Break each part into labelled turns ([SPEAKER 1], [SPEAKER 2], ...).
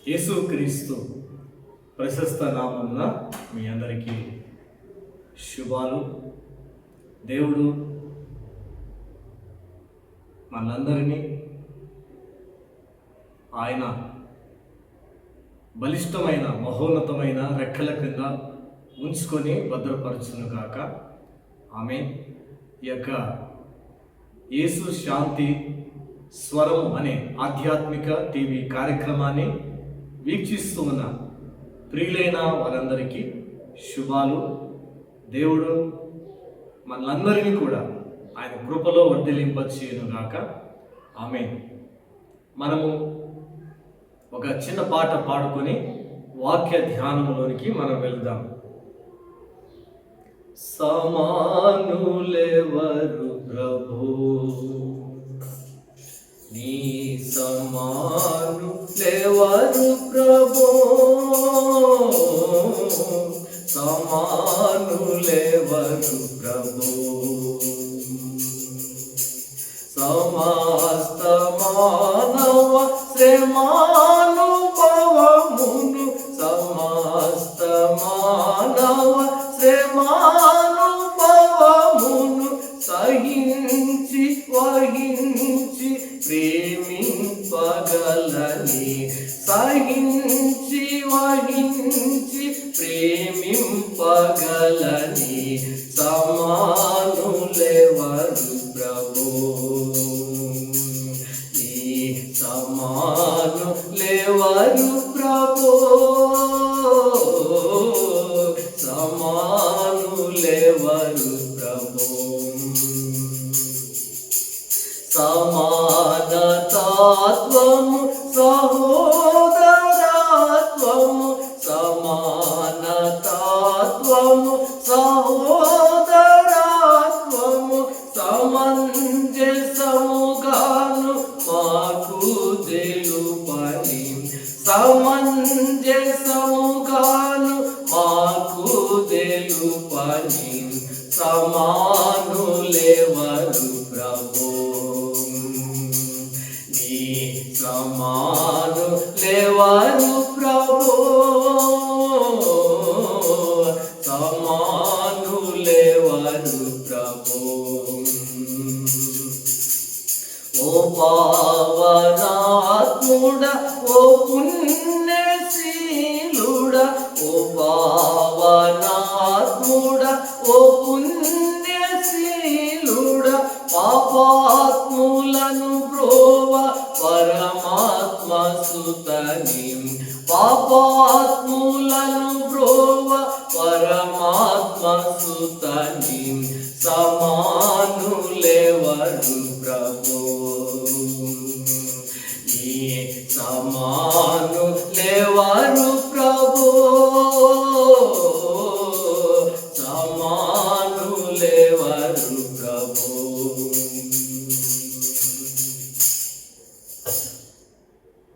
[SPEAKER 1] యేసుక్రీస్తు ప్రశస్త నామమున మీ అందరికీ శుభాలు. దేవుడు మనందరినీ ఆయన బలిష్టమైన మహోన్నతమైన రెక్కల కింద ఉంచుకొని భద్రపరచును గాక. ఆమేన్. ఈ యొక్క యేసు శాంతి స్వరం అనే ఆధ్యాత్మిక టీవీ కార్యక్రమాన్ని వీక్షిస్తూ ఉన్న ప్రియులైన వారందరికీ శుభాలు. దేవుడు మనందరినీ కూడా ఆయన కృపలో వర్ధిలింపచేయును గాక. ఆమేన్. మనము ఒక చిన్న పాట పాడుకొని వాక్య ధ్యానంలోనికి మనం వెళ్దాం. సమానులెవరు ప్రభు, నీ సమానులెవరు ప్రభు, సమానులెవరు ప్రభు, సమస్త మానవ శ్రమానుభవమును, సమస్త మానవ శ్రమానుభవమును సహించి వహించి ప్రేమింపగలని, సహించి వహించి ప్రేమింపగలని సమానులెవరు ప్రభు, ఈ సమానులెవరు ప్రభు, సమానులెవరు ప్రభు. సమానతాత్వము సహోదరత్వము, సమానతాత్వము సహోదరత్వము సమంజసముగాను మాకు తెలుపని, సమంజసముగాను మాకు తెలుపని సమానులెవరు ప్రభు, నీ సమానులెవరు ప్రభు, సమానులెవరు ప్రభు. ఓ పావనాత్ముడా, ఓ పుణ్యశీలుడా, ఓ పావనాత్ముడా, ఓ పుణ్యశీలుడా, పాపాత్ములను బ్రోవ పరమాత్మ సుతని, పాపాత్ములను బ్రోవ పరమాత్మ సుతని సమానులెవరు ప్రభు, ఈ సమానులెవరు ప్రభు, సమానులెవరు ప్రభు.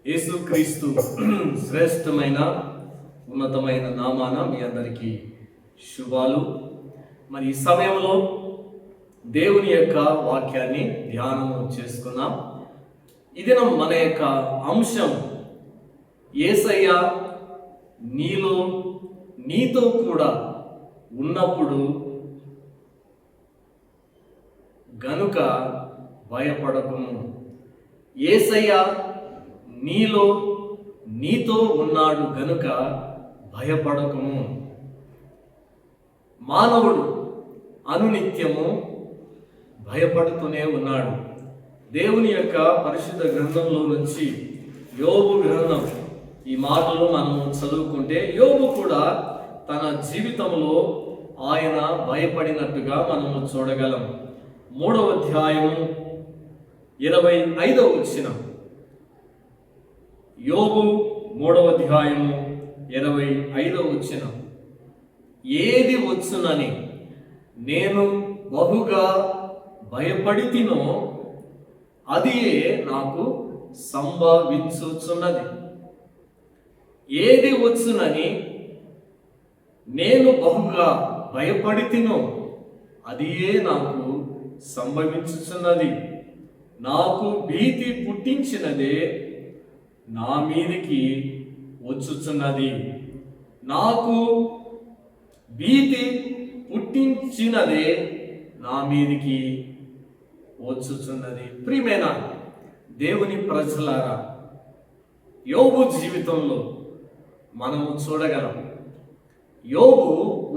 [SPEAKER 1] యేసుక్రీస్తు శ్రేష్టమైన ఉన్నతమైన నామాన మీ అందరికీ శుభాలు. మరి ఈ సమయంలో దేవుని యొక్క వాక్యాన్ని ధ్యానం చేసుకున్నాం. ఇది మన యొక్క అంశం, యేసయ్య నీలో నీతో కూడా ఉన్నప్పుడు గనుక భయపడకుము. యేసయ్య నీలో నీతో ఉన్నాడు గనుక భయపడకుము. మానవుడు అనునిత్యము భయపడుతూనే ఉన్నాడు. దేవుని యొక్క పరిశుద్ధ గ్రంథంలో నుంచి యోబు గ్రంథం ఈ మాటలు మనం చదువుకుంటే యోబు కూడా తన జీవితంలో ఆయన భయపడినట్టుగా మనము చూడగలం. 3వ అధ్యాయము 25వ వచనం. యోబు 3వ అధ్యాయము 25వ వచనం. ఏది వచ్చునని నేను బహుగా భయపడితినో అది నాకు సంభవించుచున్నది. ఏది వచ్చునని నేను బహుగా భయపడితినో అది నాకు సంభవించుచున్నది. నాకు భీతి పుట్టించినదే నా మీదికి వచ్చుచున్నది. నాకు భీతి పుట్టించినదే నా మీదికి వచ్చుచున్నది. ప్రియమైన దేవుని ప్రజలారా, యోబు జీవితంలో మనము చూడగలం. యోబు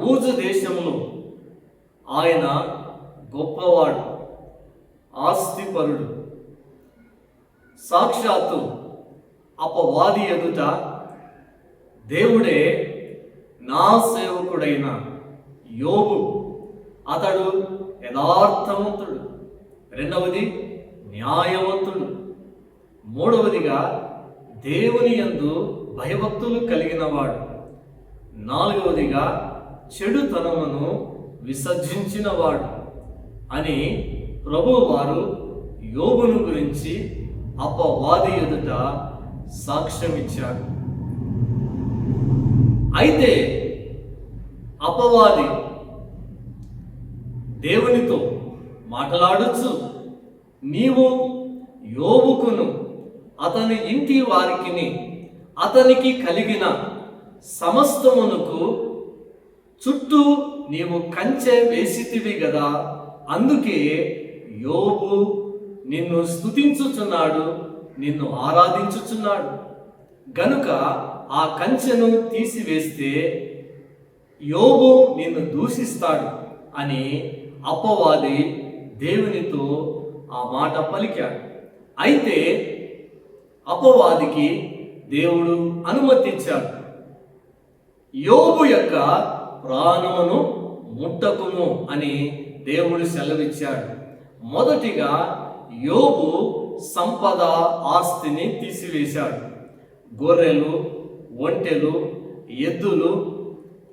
[SPEAKER 1] ఊజు దేశంలో ఆయన గొప్పవాడు, ఆస్తిపరుడు. సాక్షాత్తు అపవాది ఎదుట దేవుడే నా సేవకుడైన యోబు, అతడు యథార్థవంతుడు. రెండవది న్యాయవంతుడు. మూడవదిగా దేవుని యందు భయభక్తులు కలిగిన వాడు. నాలుగవదిగా చెడుతనమును విసర్జించిన వాడు అని ప్రభువు వారు యోబును గురించి అపవాది ఎదుట సాక్ష్యం ఇచ్చాడు. అయితే అపవాది దేవునితో మాట్లాడుచు, నీవు యోబుకును అతని ఇంటి వారికిని అతనికి కలిగిన సమస్తమునకు చుట్టూ నీవు కంచె వేసితివి గదా, అందుకే యోబు నిన్ను స్తుతించుచున్నాడు, నిన్ను ఆరాధించుచున్నాడు. గనుక ఆ కంచెను తీసివేస్తే యోబు నిన్ను దూషిస్తాడు అని అపవాది దేవునితో ఆ మాట పలికాడు. అయితే అపవాదికి దేవుడు అనుమతించాడు. యోబు యొక్క ప్రాణమును ముట్టకుము అని దేవుడు సెలవిచ్చాడు. మొదటిగా యోబు సంపద ఆస్తిని తీసివేశాడు. గొర్రెలు, ఒంటెలు, ఎద్దులు,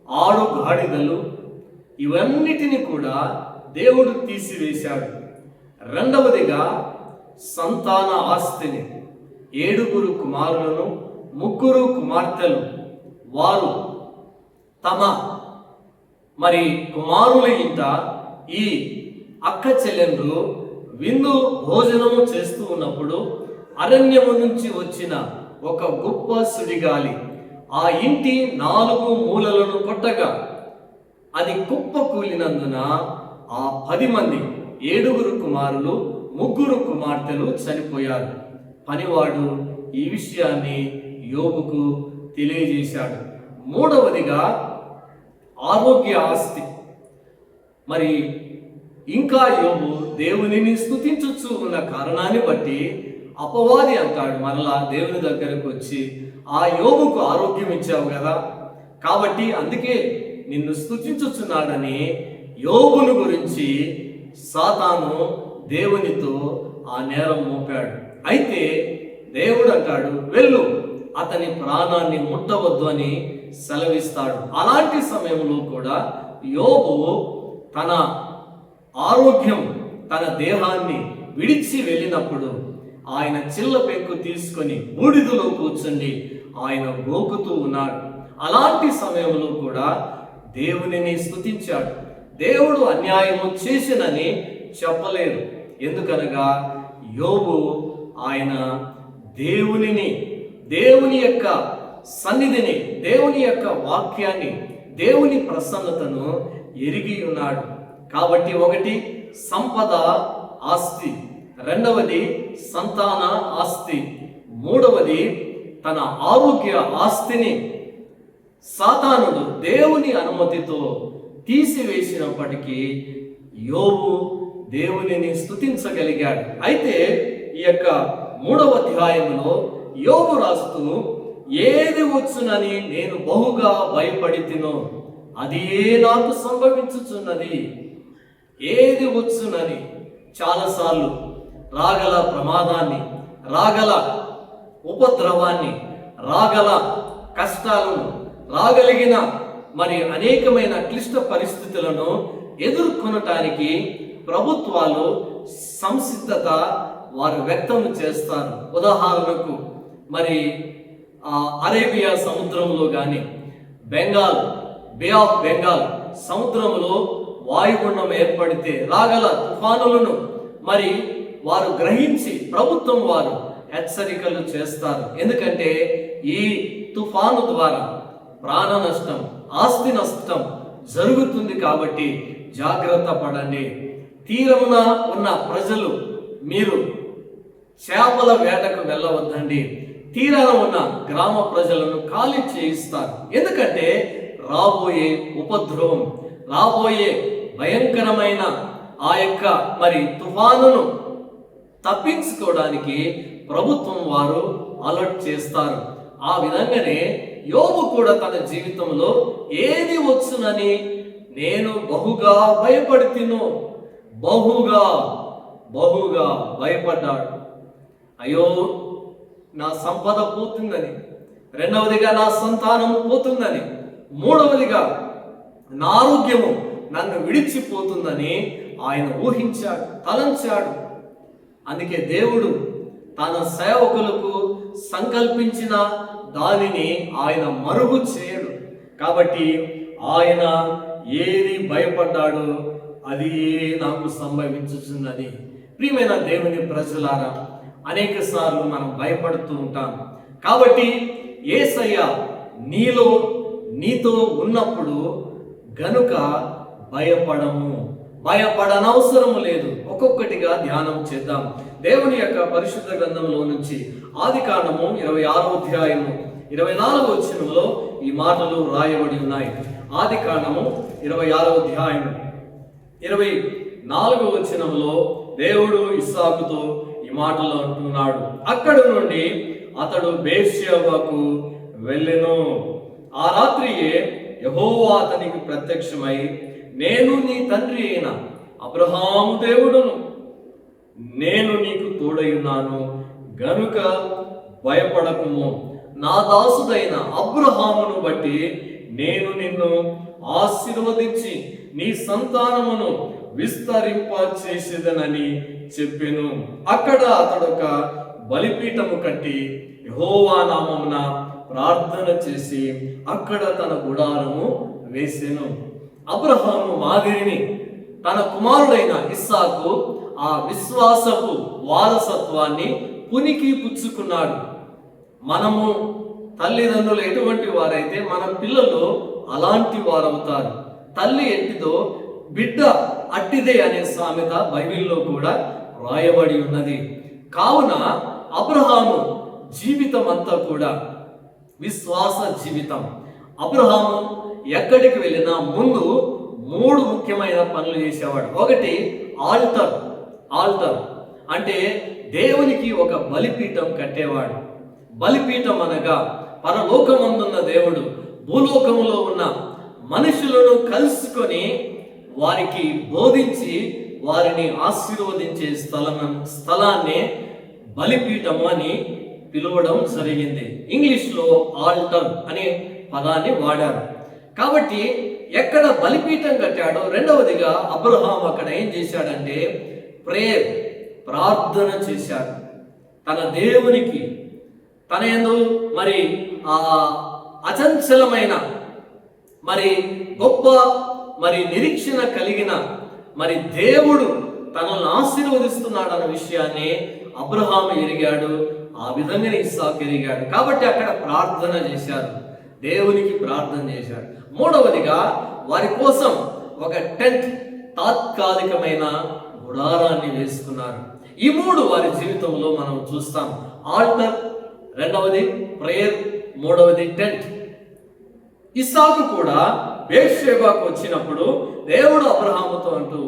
[SPEAKER 1] ఆడు గాడిదలు, ఇవన్నిటిని కూడా దేవుడు తీసివేశాడు. రెండవదిగా సంతాన ఆస్తిని, 7 కుమారులను 3 కుమార్తెలు, వారు తమ కుమారుల ఇంట ఈ అక్క చెల్లెండ్రు విందు భోజనము చేస్తూ ఉన్నప్పుడు అరణ్యము నుంచి వచ్చిన ఒక గొప్ప సుడిగాలి ఆ ఇంటి 4 మూలలను కొట్టగా అది కుప్ప కూలినందున ఆ 10 మంది 7 కుమారులు 3 కుమార్తెలు చనిపోయారు. పనివాడు ఈ విషయాన్ని యోబుకు తెలియజేశాడు. మూడవదిగా ఆరోగ్య ఆస్తి. ఇంకా యోబు దేవునిని స్తుతించుచు ఉన్న కారణాన్ని బట్టి అపవాది అంటాడు మరలా దేవుని దగ్గరకు వచ్చి, ఆ యోబుకు ఆరోగ్యం ఇచ్చావు కదా, కాబట్టి అందుకే నిన్ను స్తుతించుచున్నాడని యోబును గురించి సాతాను దేవునితో ఆ నేరం మోపాడు. అయితే దేవుడు అంటాడు, వెళ్ళు, అతని ప్రాణాన్ని ముట్టవద్దు అని సెలవిస్తాడు. అలాంటి సమయంలో కూడా యోబు తన ఆరోగ్యం, తన దేహాన్ని విడిచి వెళ్ళినప్పుడు ఆయన చిల్ల పెంకు తీసుకొని బూడిదలో కూర్చుండి ఆయన గోకుతూ ఉన్నాడు. అలాంటి సమయంలో కూడా దేవునిని స్తుతించాడు. దేవుడు అన్యాయము చేసినని చెప్పలేదు. ఎందుకనగా యోబు ఆయన దేవుని యొక్క సన్నిధిని, దేవుని యొక్క వాక్యాన్ని, దేవుని ప్రసన్నతను ఎరిగి ఉన్నాడు. కాబట్టి ఒకటి సంపద ఆస్తి, రెండవది సంతాన ఆస్తి, మూడవది తన ఆరోగ్య ఆస్తిని సాతానుడు దేవుని అనుమతితో తీసివేసినప్పటికీ యోబు దేవునిని స్తుతించగలిగాడు. అయితే ఈ యొక్క 3వ అధ్యాయంలో యోబు రాస్తూ, ఏది వచ్చునని నేను బహుగా భయపడితినో అది నాకు సంభవించుచున్నది. ఏది వచ్చునని, చాలాసార్లు రాగల ప్రమాదాన్ని, రాగల ఉపద్రవాన్ని, రాగల కష్టాలను, రాగలిగిన అనేకమైన క్లిష్ట పరిస్థితులను ఎదుర్కొనటానికి ప్రభుత్వాలు సంసిద్ధత వారు వ్యక్తం చేస్తారు. ఉదాహరణకు అరేబియా సముద్రంలో కానీ, బే ఆఫ్ బెంగాల్ సముద్రంలో వాయుగుండం ఏర్పడితే రాగల తుఫానులను వారు గ్రహించి ప్రభుత్వం వారు హెచ్చరికలు చేస్తారు. ఎందుకంటే ఈ తుఫాను ద్వారా ప్రాణ నష్టం, ఆస్తి నష్టం జరుగుతుంది. కాబట్టి జాగ్రత్త పడండి. తీరమున ఉన్న ప్రజలు మీరు చేపల వేటకు వెళ్ళవద్దండి. తీరాన ఉన్న గ్రామ ప్రజలను ఖాళీ చేయిస్తారు. ఎందుకంటే రాబోయే ఉపద్రవం, రాబోయే భయంకరమైన ఆ యొక్క తుఫానును తప్పించుకోవడానికి ప్రభుత్వం వారు అలర్ట్ చేస్తారు. ఆ విధంగానే యోబు కూడా తన జీవితంలో ఏది వచ్చునని నేను బహుగా భయపడుతును, బహుగా భయపడ్డాడు. అయ్యో నా సంపద పోతుందని, రెండవదిగా నా సంతానం పోతుందని, మూడవదిగా నా ఆరోగ్యము నన్ను విడిచిపోతుందని ఆయన ఊహించాడు, తలంచాడు. అందుకే దేవుడు తన సేవకులకు సంకల్పించిన దానిని ఆయన మరుగు చేయడు. కాబట్టి ఆయన ఏది భయపడ్డాడో అది నాకు సంభవించుచున్నది. ప్రియమైన దేవుని ప్రజలారా, అనేక సార్లు మనం భయపడుతూ ఉంటాం. కాబట్టి యేసయ్య నీతో ఉన్నప్పుడు గనుక భయపడనవసరం లేదు. ఒక్కొక్కటిగా ధ్యానం చేద్దాం. దేవుని యొక్క పరిశుద్ధ గ్రంథంలో నుంచి ఆదికాండము 26వ అధ్యాయము 24వ వచనంలో ఈ మాటలు రాయబడి ఉన్నాయి. ఆదికాండము 26వ అధ్యాయం 24వ వచనంలో దేవుడు ఇస్సాకుతో ఈ మాటలు అంటున్నాడు. అక్కడి నుండి అతడు బేర్షెబాకు వెళ్ళెను. ఆ రాత్రియే యెహోవా అతనికి ప్రత్యక్షమై, నేను నీ తండ్రి అయిన అబ్రహాము దేవుడును, నేను నీకు తోడైయున్నాను గనుక భయపడకుము. నా దాసుడైన అబ్రహామును బట్టి నేను నిన్ను ఆశీర్వదించి నీ సంతానమును విస్తరింప చేసేదనని చెప్పెను. అక్కడ అతడొక బలిపీఠము కట్టి యెహోవా నామమున ప్రార్థన చేసి అక్కడ తన గుడారము వేసెను. అబ్రహాము మాదిరిని తన కుమారుడైన ఇస్సాకు ఆ విశ్వాసపు వారసత్వాన్ని పునికి పుచ్చుకున్నాడు. మనము తల్లిదండ్రులు ఎటువంటి వారైతే మన పిల్లలు అలాంటి వారవుతారు. తల్లి ఎట్టిదో బిడ్డ అట్టిదే అనే సామెత బైబిల్లో కూడా రాయబడి ఉన్నది. కావున అబ్రహాము జీవితం అంతా కూడా విశ్వాస జీవితం. అబ్రహాము ఎక్కడికి వెళ్ళినా ముందు 3 ముఖ్యమైన పనులు చేసేవాడు. ఒకటి ఆల్టర్ అంటే దేవునికి ఒక బలిపీఠం కట్టేవాడు. బలిపీఠం అనగా పరలోకమందున్న దేవుడు భూలోకములో ఉన్న మనుషులను కలుసుకొని వారికి బోధించి వారిని ఆశీర్వదించే స్థలాన్ని బలిపీఠము అని పిలవడం జరిగింది. ఇంగ్లీష్లో ఆల్టర్ అనే పదాన్ని వాడారు. కాబట్టి ఎక్కడ బలిపీఠం కట్టాడో, రెండవదిగా అబ్రహాం అక్కడ ఏం చేశాడంటే ప్రార్థన చేశాడు. తన దేవునికి తన యందు ఆ అచంచలమైన గొప్ప నిరీక్షణ కలిగిన దేవుడు తనను ఆశీర్వదిస్తున్నాడు అన్న విషయాన్ని అబ్రహాం ఎరిగాడు. ఆ విధంగానే ఇస్సాకు ఎరిగాడు. కాబట్టి అక్కడ ప్రార్థన చేశారు, దేవునికి ప్రార్థన చేశాడు. మూడవదిగా వారి కోసం ఒక టెంట్, తాత్కాలికమైన గుడారాన్ని వేసుకున్నారు. ఈ 3 వారి జీవితంలో మనం చూస్తాం. ఆల్టర్, రెండవది ప్రేయర్, మూడవది టెంట్. ఇస్సాకు కూడా బేర్షెబాకు వచ్చినప్పుడు దేవుడు అబ్రహాముతో అంటూ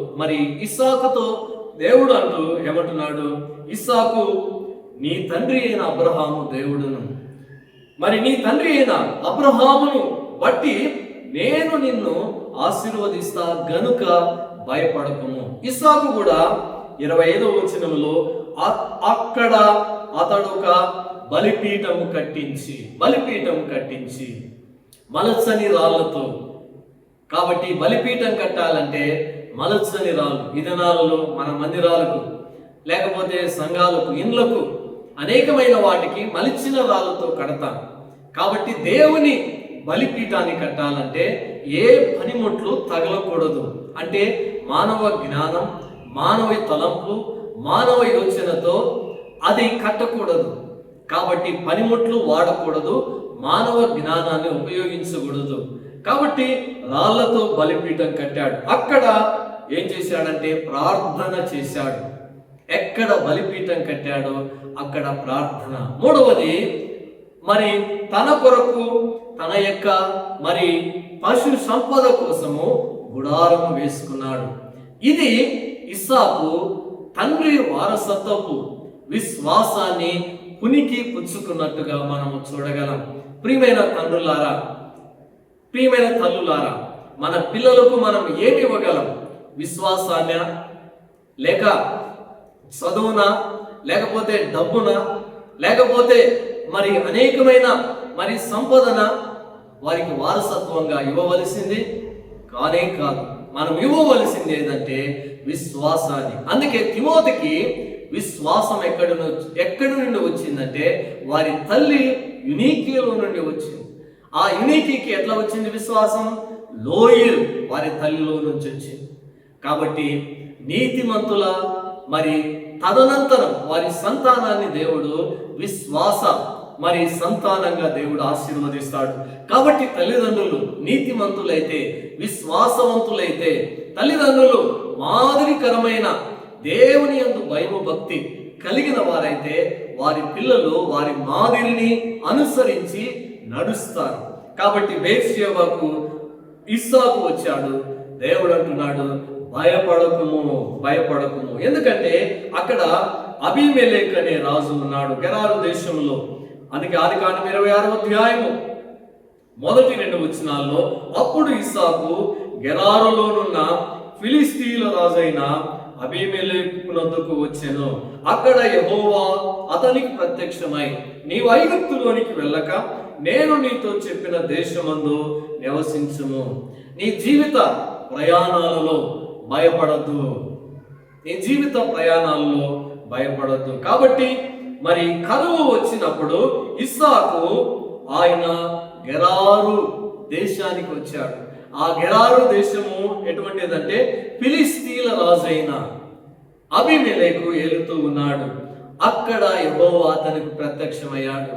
[SPEAKER 1] ఇస్సాకుతో దేవుడు అంటూ ఏమంటున్నాడు? ఇస్సాకు, నీ తండ్రి అయిన అబ్రహాము దేవుడును, నీ తండ్రి అయిన అబ్రహామును బట్టి నేను నిన్ను ఆశీర్వదిస్తా గనుక భయపడకుము. ఇస్సాకు కూడా 25వ వచనంలో అక్కడ అతడు ఒక బలిపీఠము కట్టించి మలచని రాళ్లతో. కాబట్టి బలిపీఠం కట్టాలంటే మలచని రాళ్ళు. ఈ దినాలలో మన మందిరాలకు లేకపోతే సంఘాలకు, ఇండ్లకు, అనేకమైన వాటికి మలిచిన రాళ్ళతో కడతాం. కాబట్టి దేవుని బలిపీఠాన్ని కట్టాలంటే ఏ పనిముట్లు తగలకూడదు. అంటే మానవ జ్ఞానం, మానవ తలంపు, మానవ యోచనతో అది కట్టకూడదు. కాబట్టి పనిముట్లు వాడకూడదు, మానవ జ్ఞానాన్ని ఉపయోగించకూడదు. కాబట్టి రాళ్లతో బలిపీఠం కట్టాడు. అక్కడ ఏం చేశాడంటే ప్రార్థన చేశాడు. ఎక్కడ బలిపీఠం కట్టాడో అక్కడ ప్రార్థన. మూడవది, మరి తన కొరకు తన యొక్క మరి పశు సంపద కోసము గుడారము వేసుకున్నాడు. ఇది ఇస్సాకు తండ్రి వారసత్వపు విశ్వాసాన్ని పునికి పుచ్చుకున్నట్టుగా మనము చూడగలం. ప్రియమైన తండ్రులారా, ప్రియమైన తల్లులారా, మన పిల్లలకు మనం ఏమి ఇవ్వగలం? విశ్వాసాన్ని, లేక చదువునా, లేకపోతే డబ్బునా, లేకపోతే మరి అనేకమైన మరి సంపదన వారికి వారసత్వంగా ఇవ్వవలసింది కానే కాదు. మనం ఇవ్వవలసింది ఏదంటే విశ్వాసాన్ని. అందుకే తిమోతికి విశ్వాసం ఎక్కడి నుండి వచ్చిందంటే వారి తల్లి యునీకీలో నుండి వచ్చింది. ఆ యునీకీకి ఎట్లా వచ్చింది విశ్వాసం? లోయల్ వారి తల్లిలో నుంచి వచ్చింది. కాబట్టి నీతిమంతుల మరి తదనంతరం వారి సంతానాన్ని దేవుడు విశ్వాస మరి సంతానంగా దేవుడు ఆశీర్వదిస్తాడు. కాబట్టి తల్లిదండ్రులు నీతిమంతులైతే, విశ్వాసవంతులైతే, తల్లిదండ్రులు మాదిరికరమైన దేవుని యందు భయము భక్తి కలిగిన వారైతే వారి పిల్లలు వారి మాదిరిని అనుసరించి నడుస్తారు. కాబట్టి బేత్షెబకు ఇస్సాకు వచ్చాడు. దేవుడు అంటున్నాడు, భయపడకుము, భయపడకుము. ఎందుకంటే అక్కడ అబీమెలెకు అనే రాజు ఉన్నాడు గెరారు దేశంలో. అందుకే ఆదికాండం 26వ అధ్యాయము మొదటి 2 వచనాల్లో, అప్పుడు ఇస్సాకు గెరారులోనున్న ఫిలిస్తీయుల రాజైన అబీమెలెకునొద్దకు వచ్చెను. అక్కడ యెహోవా అతనికి ప్రత్యక్షమై, నీవు ఐగుప్తులోనికి వెళ్ళక నేను నీతో చెప్పిన దేశమందు నివసించుము. నీ జీవిత ప్రయాణాలలో భయపడద్దు, నీ జీవిత ప్రయాణాలలో భయపడద్దు. కాబట్టి మరి కరువు వచ్చినప్పుడు ఇస్సాకు ఆయన గెరారు దేశానికి వచ్చాడు. ఆ గెరారు దేశము ఎటువంటిదంటే ఫిలిస్తీయుల రాజైన అబీమెలెకు ఏలుతూ ఉన్నాడు. అక్కడ యెహోవా అతనికి ప్రత్యక్షమయ్యాడు.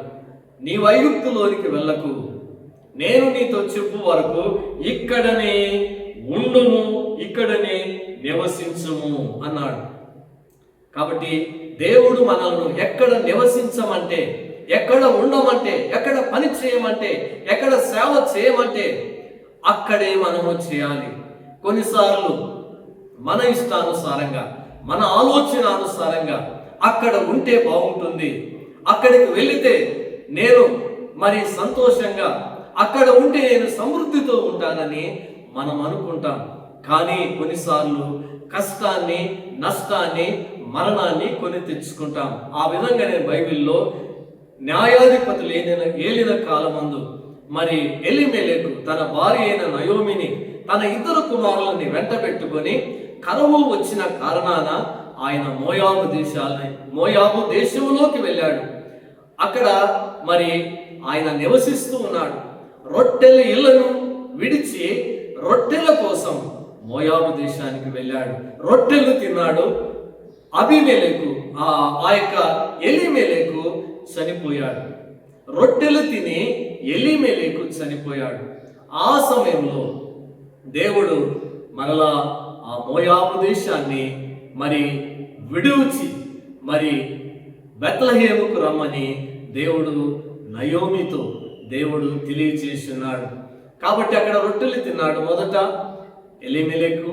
[SPEAKER 1] నీవు ఐగుప్తులోనికి వెళ్ళకు, నేను నీతో చెప్పు వరకు ఇక్కడనే ఉండుము, ఇక్కడనే నివసించుము అన్నాడు. కాబట్టి దేవుడు మనల్ని ఎక్కడ నివసించమంటే, ఎక్కడ ఉండమంటే, ఎక్కడ పని చేయమంటే, ఎక్కడ సేవ చేయమంటే అక్కడే మనము చేయాలి. కొన్నిసార్లు మన ఇష్టానుసారంగా, మన ఆలోచన అనుసారంగా అక్కడ ఉంటే బాగుంటుంది, అక్కడికి వెళితే నేను మరి సంతోషంగా, అక్కడ ఉంటే నేను సమృద్ధితో ఉంటానని మనం అనుకుంటాం. కానీ కొన్నిసార్లు కష్టాన్ని, నష్టాన్ని, మరణాన్ని కొని తెచ్చుకుంటాం. ఆ విధంగానే బైబిల్లో న్యాయాధిపతులు ఏలిన కాలమందు మరి ఎలీమెలెకు తన భార్య అయిన నయోమిని, తన ఇద్దరు కుమారులని వెంట పెట్టుకొని కరువు వచ్చిన కారణాన ఆయన మోయాబు దేశంలోకి వెళ్ళాడు. అక్కడ మరి ఆయన నివసిస్తూ ఉన్నాడు. రొట్టెల ఇళ్లను విడిచి రొట్టెల కోసం మోయాబు దేశానికి వెళ్ళాడు. రొట్టెలు తిన్నాడు. అబీమెలెకు ఆ యొక్క ఎలీమెలెకు చనిపోయాడు. రొట్టెలు తిని ఎలీమెలెకు చనిపోయాడు. ఆ సమయంలో దేవుడు మరలా ఆ మోయాబు దేశాన్ని మరి విడిచి మరి బెత్లెహేముకు రమ్మని దేవుడు నయోమితో దేవుడు తెలియచేస్తున్నాడు. కాబట్టి అక్కడ రొట్టెలు తిన్నాడు మొదట ఎలీమెలెకు.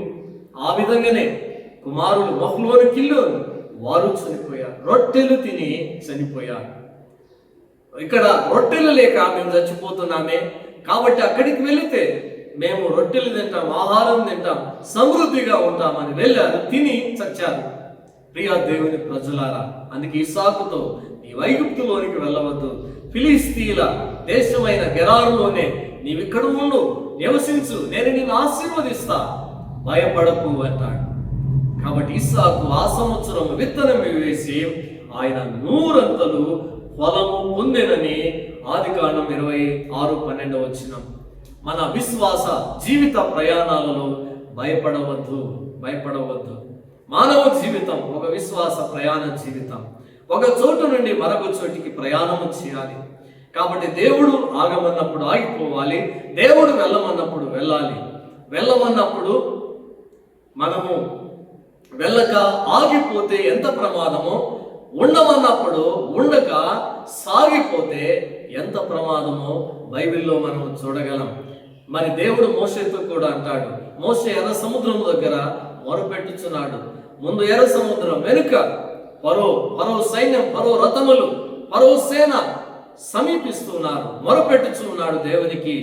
[SPEAKER 1] ఆ విధంగానే కుమారులు మహ్లోను కిల్లోను వారు చనిపోయారు. రొట్టెలు తిని చనిపోయారు. ఇక్కడ రొట్టెలు లేక మేము చచ్చిపోతున్నామే, కాబట్టి అక్కడికి వెళితే మేము రొట్టెలు తింటాం, ఆహారం తింటాం, సమృద్ధిగా ఉంటామని వెళ్ళారు, తిని చచ్చారు. ప్రియా దేవుని ప్రజలారా, అందుకే ఇస్సాకుతో నీ ఐగుప్తులోనికి వెళ్ళవద్దు, ఫిలిస్తీయుల దేశమైన గెరారులోనే నీవిక్కడ ఉండు, నివసించు, నేను నిన్ను ఆశీర్వదిస్తా, భయపడకు అంటాడు. కాబట్టి ఇస్సాకు ఆ సంవత్సరం విత్తనం వేసి ఆయన 100 అంతలు ఫలము పొందెనని ఆదికాండం 26:12 వచనం. మన విశ్వాస జీవిత ప్రయాణాలలో భయపడవద్దు. మానవ జీవితం ఒక విశ్వాస ప్రయాణ జీవితం. ఒక చోటు నుండి మరొక చోటికి ప్రయాణము చేయాలి. కాబట్టి దేవుడు ఆగమన్నప్పుడు ఆగిపోవాలి, దేవుడు వెళ్ళమన్నప్పుడు వెళ్ళాలి. వెళ్ళమన్నప్పుడు మనము వెళ్ళక ఆగిపోతే ఎంత ప్రమాదమో, ఉండమన్నప్పుడు ఉండక సాగిపోతే ఎంత ప్రమాదమో బైబిల్లో మనం చూడగలం. మరి దేవుడు మోషేతో కూడా అంటాడు, మోషే ఎర్ర సముద్రం దగ్గర మొరపెట్టుచున్నాడు. ముందు ఎర్ర సముద్రం, వెనుక ఫరో సైన్యం, ఫరో రథములు, ఫరో సేన సమీపిస్తున్నారు, మొరపెట్టుచున్నాడు దేవునికి.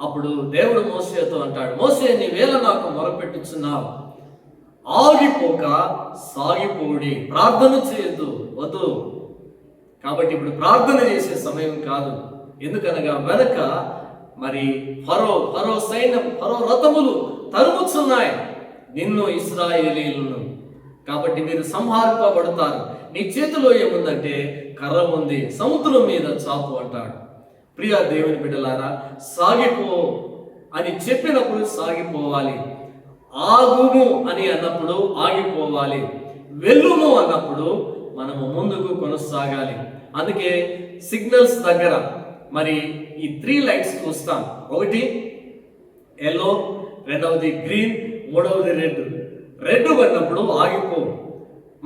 [SPEAKER 1] అప్పుడు దేవుడు మోషేతో అంటాడు, మోషే నీవేళ నాకు మొరపెట్టుచున్నావు, ఆగిపోక సాగిపోడి, ప్రార్థన చేయొద్దు, వద్దు. కాబట్టి ఇప్పుడు ప్రార్థన చేసే సమయం కాదు. ఎందుకనగా వెనక మరి ఫరో సైన్యం, ఫరో రథములు తరుముచున్నాయి నిన్ను, ఇశ్రాయేలీయులను. కాబట్టి మీరు సంహరింపబడతారు. నీ చేతిలో ఏముందంటే కర్ర ఉంది, సముద్రం మీద చాపు అంటాడు. ప్రియ దేవుని బిడ్డలారా, సాగిపో అని చెప్పినప్పుడు సాగిపోవాలి, ఆగుము అని అన్నప్పుడు ఆగిపోవాలి, వెళ్ళుము అన్నప్పుడు మనము ముందుకు కొనసాగాలి. అందుకే సిగ్నల్స్ దగ్గర మరి ఈ 3 లైట్స్ చూస్తాం. ఒకటి ఎల్లో, రెండవది గ్రీన్, మూడవది రెడ్. రెడ్ పడినప్పుడు ఆగిపో.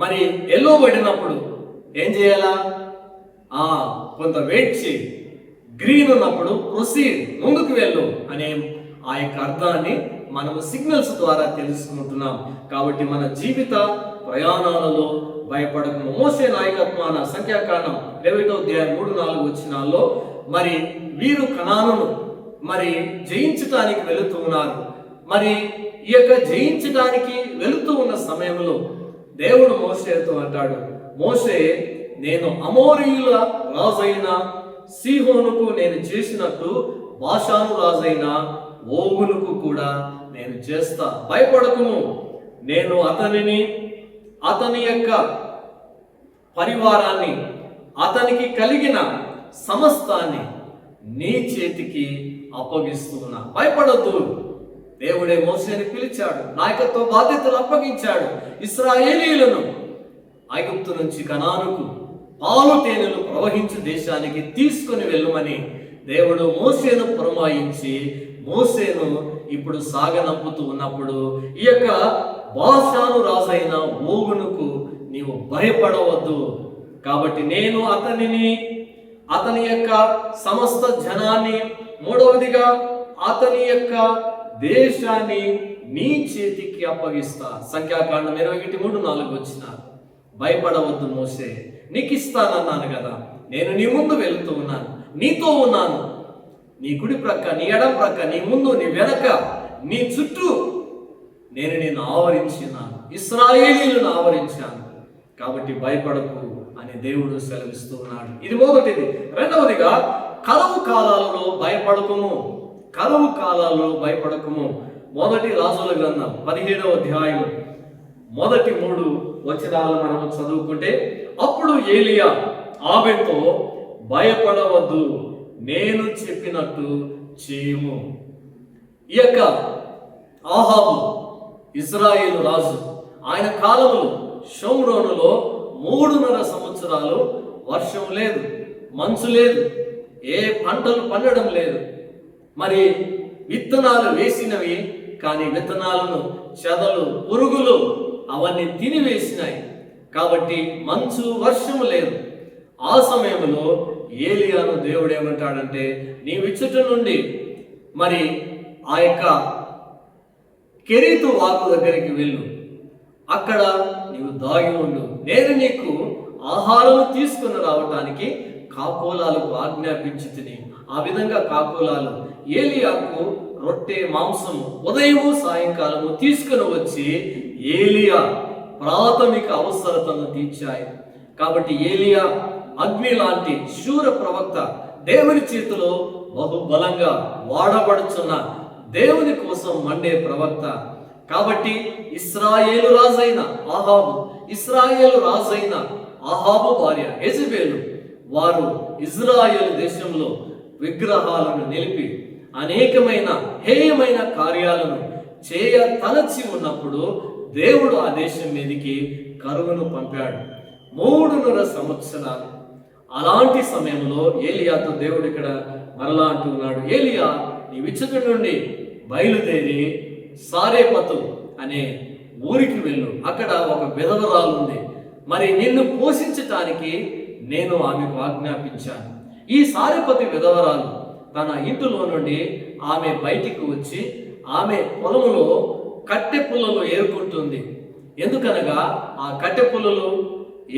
[SPEAKER 1] మరి ఎల్లో పడినప్పుడు ఏం చేయాలా? కొంత వెయిట్ చేయి. గ్రీన్ ఉన్నప్పుడు ప్రొసీడ్, ముందుకు వెళ్ళు అనే ఆ యొక్క అర్థాన్ని మనము సిగ్నల్స్ ద్వారా తెలుసుకుంటున్నాం. కాబట్టి మన జీవిత ప్రయాణాలలో భయపడకు. మోషే నాయకత్వాన సంఖ్యాకాండం 20వ అధ్యాయం 3-4 వచనాల్లో మరి వీరు కనానును మరి జయించటానికి వెళుతూ ఉన్నారు. మరి ఈ యొక్క జయించడానికి వెళుతూ ఉన్న సమయంలో దేవుడు మోషేతో అంటాడు, మోషే నేను అమోరీయుల రాజైన సీహోనుకు నేను చేసినట్టు బాషాను రాజైన ఓగునుకు కూడా నేను చేస్తా, భయపడకుము. నేను అతనిని, అతని యొక్క పరివారాన్ని, అతనికి కలిగిన సమస్తాన్ని నీ చేతికి అప్పగిస్తున్నా, భయపడద్దు. దేవుడే మోషేని పిలిచాడు, నాయకత్వ బాధ్యతలు అప్పగించాడు. ఇశ్రాయేలీయులను ఐగుప్తు నుంచి కనానుకు పాలు తేనెలు ప్రవహించు దేశానికి తీసుకుని వెళ్ళమని దేవుడు మోషేను పురమాయించి మోషేను ఇప్పుడు సాగనంపుతూ ఉన్నప్పుడు ఈ యొక్క బాషాను రాజైన ఓగునుకు నీవు భయపడవద్దు. కాబట్టి నేను అతనిని, అతని యొక్క సమస్త జనాన్ని, మూడవదిగా అతని యొక్క దేశాన్ని నీ చేతికి అప్పగిస్తా. సంఖ్యాకాండం 21:3-4 వచ్చిన భయపడవద్దు మోషే, నీకు ఇస్తానన్నాను కదా, నేను నీ ముందు వెళుతూ ఉన్నాను, నీతో ఉన్నాను, నీ కుడి ప్రక్క, నీ ఎడం ప్రక్క, నీ ముందు, నీ వెనక, నీ చుట్టూ నేను నిన్ను ఆవరించినాను, ఇశ్రాయేలీయులను ఆవరించాను. కాబట్టి భయపడకు అని దేవుడు సెలవిస్తూ ఉన్నాడు. ఇది మొదటిది. రెండవదిగా కరువు కాలాలలో భయపడకుము, కరువు కాలాలలో భయపడకుము. మొదటి రాజుల గ్రంథం 17వ అధ్యాయం మొదటి 3 వచనాలు మనం చదువుకుంటే, అప్పుడు ఏలియా ఆమెతో భయపడవద్దు, నేను చెప్పినట్టు చేయము. ఈ యొక్క ఆహాబు ఇశ్రాయేలు రాజు, ఆయన కాలంలో షోమ్రోనులో 3.5 సంవత్సరాలు వర్షం లేదు, మంచు లేదు, ఏ పంటలు పండడం లేదు. మరి విత్తనాలు వేసినవి కానీ విత్తనాలను చెదలు, పురుగులు అవన్నీ తినివేసినాయి. కాబట్టి మంచు, వర్షము లేదు. ఆ సమయంలో ఏలియాను దేవుడు ఏమంటాడంటే, నీ విచ్చుట నుండి మరి ఆ యొక్క కెరీతు వాగు దగ్గరికి వెళ్ళు, అక్కడ నీవు దాగి ఉండు, నేను నీకు ఆహారం తీసుకుని రావటానికి కాకోలాలకు ఆజ్ఞాపించి తిని. ఆ విధంగా కాకోలాలు ఏలియాకు రొట్టె, మాంసము ఉదయము సాయంకాలము తీసుకుని వచ్చి ఏలియా ప్రాథమిక అవసరతను తీర్చాయి. కాబట్టి ఏలియా అగ్ని లాంటి శూర ప్రవక్త, దేవుని చేతిలో బహుబలంగా వాడబడుచున్న దేవుని కోసం మండే ప్రవక్త. కాబట్టి ఇశ్రాయేలు రాజైన ఆహాబు, ఇశ్రాయేలు రాజైన ఆహాబు భార్య యెజబెలు, వారు ఇజ్రాయేలు దేశంలో విగ్రహాలను నిలిపి అనేకమైన హేయమైన కార్యాలను చేయ తలచి ఉన్నప్పుడు దేవుడు ఆ దేశం మీదకి కరువును పంపాడు. 3.5 సంవత్సరాలు. అలాంటి సమయంలో ఏలియాతో దేవుడు ఇక్కడ మరలా అంటూ ఉన్నాడు, ఏలియా నీ విచ్చటి నుండి బయలుదేరి సారేపతు అనే ఊరికి వెళ్ళు, అక్కడ ఒక విధవరాలు ఉంది, మరి నిన్ను పోషించటానికి నేను ఆమెకు ఆజ్ఞాపించాను. ఈ సారేపతి విధవరాలు తన ఇంటిలో నుండి ఆమె బయటికి వచ్చి ఆమె పొలంలో కట్టె పుల్లలు ఏరుకుంటుంది. ఎందుకనగా ఆ కట్టె పుల్లలు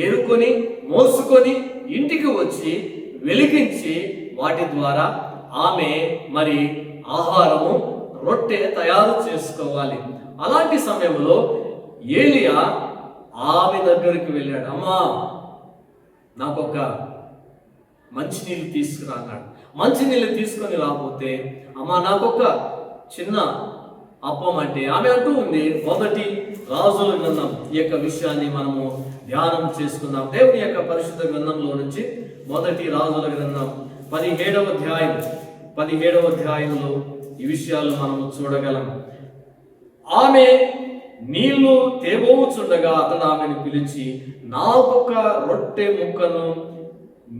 [SPEAKER 1] ఏరుకొని మోసుకొని ఇంటికి వచ్చి వెలిగించి వాటి ద్వారా ఆమె మరి ఆహారము రొట్టె తయారు చేసుకోవాలి. అలాంటి సమయంలో ఏలియా ఆమె దగ్గరికి వెళ్ళాడు. అమ్మా, నాకొక మంచినీళ్ళు తీసుకురా అన్నాడు. మంచినీళ్ళు తీసుకొని రాకపోతే, అమ్మా నాకొక చిన్న అప్పం అంటే, ఆమె అంటూ ఉంది. 1 రాజుల గ్రంథం ఈ యొక్క విషయాన్ని మనము ధ్యానం చేసుకుందాం. దేవుని యొక్క పరిశుద్ధ గ్రంథంలో నుంచి 1 రాజుల గ్రంథం 17వ అధ్యాయంలో ఈ విషయాలు మనము చూడగలం. ఆమె నీళ్లు తేబోచుండగా అతడు ఆమెను పిలిచి, నాకొక రొట్టె ముక్కను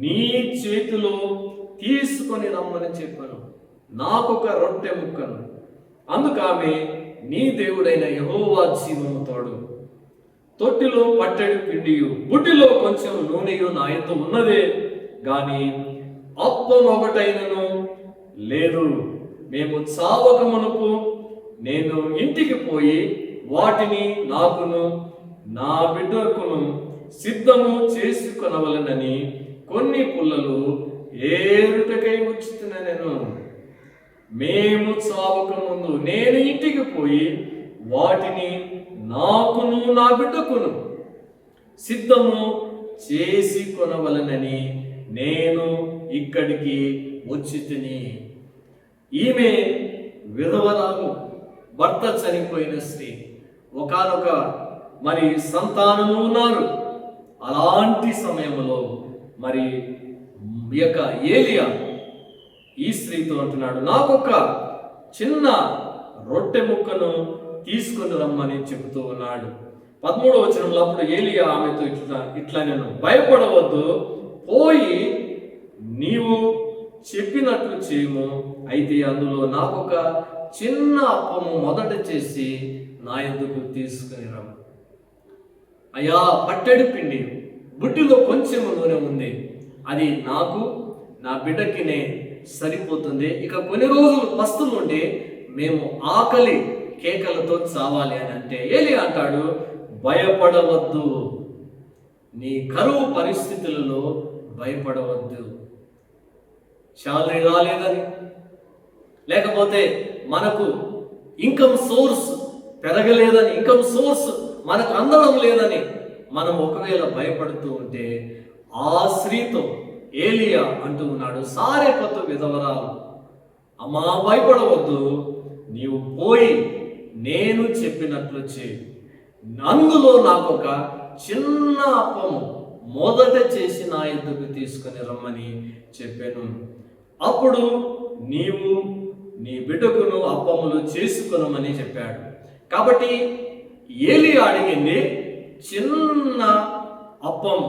[SPEAKER 1] నీ చేతిలో తీసుకొని రమ్మని చెప్పాను. నాకొక రొట్టె ముక్కను. అందుకు ఆమె, నీ దేవుడైన యెహోవా జీవము తోడు, తొట్టిలో పట్టెడు పిండియు బుడ్డిలో కొంచెం నూనెయు నా యొద్ద ఉన్నదే గాని అప్పం ఒకటైనను లేదు. మేము చావక మునుపు నేను ఇంటికి పోయి వాటిని నాకును నా బిడ్డకును సిద్ధము చేసుకొనవలెనని కొన్ని పుల్లలు ఏరుటకై వచ్చుతున్నా. మేము చావక ముందు నేను ఇంటికి పోయి వాటిని నాకును నా బిడ్డకును సిద్ధము చేసి కొనవలనని నేను ఇక్కడికి వచ్చి తిని. ఈమె విధవరాలు, భర్త చనిపోయిన స్త్రీ, ఒకానొక మరి సంతానము ఉన్నారు. అలాంటి సమయంలో మరి ఈ యొక్క ఏలియా ఈ స్త్రీతో అంటున్నాడు, నాకొక చిన్న రొట్టె ముక్కను తీసుకుని రమ్మని చెబుతూ ఉన్నాడు. 13వ వచనంలో అప్పుడు ఏలియా ఆమెతో ఇట్లా నేను భయపడవద్దు, పోయి నీవు చెప్పినట్లు చేయము, అయితే అందులో నాకొక చిన్న అప్పము మొదట చేసి నా యొద్దకు తీసుకుని రమ్ము. అయ్యా, పట్టెడు పిండి బుడ్డిలో కొంచెం నూనె ఉంది, అది నాకు నా బిడ్డకినే సరిపోతుంది. ఇక కొన్ని రోజులు పస్తులుండి మేము ఆకలి కేకలతో చావాలి అని అంటే ఏలియా అంటాడు, భయపడవద్దు, నీ కరువు పరిస్థితులలో భయపడవద్దు. శాలరీ రాలేదని, లేకపోతే మనకు ఇన్కమ్ సోర్స్ పెరగలేదని, ఇన్కమ్ సోర్స్ మనకు అందడం లేదని మనం ఒకవేళ భయపడుతూ ఉంటే, ఆ స్త్రీతో ఏలియా అంటూ ఉన్నాడు, సారేపతు విధవరాలు, అమ్మా భయపడవద్దు, నీవు పోయి నేను చెప్పినట్లు చేయి, అందులో నాకు ఒక చిన్న అప్పము మొదట చేసి నా యొద్దకు తీసుకుని రమ్మని చెప్పాను. అప్పుడు నీవు నీ బిడ్డకును అప్పములు చేసుకొనమని చెప్పాడు. కాబట్టి ఏలియా అడిగింది చిన్న అప్పం,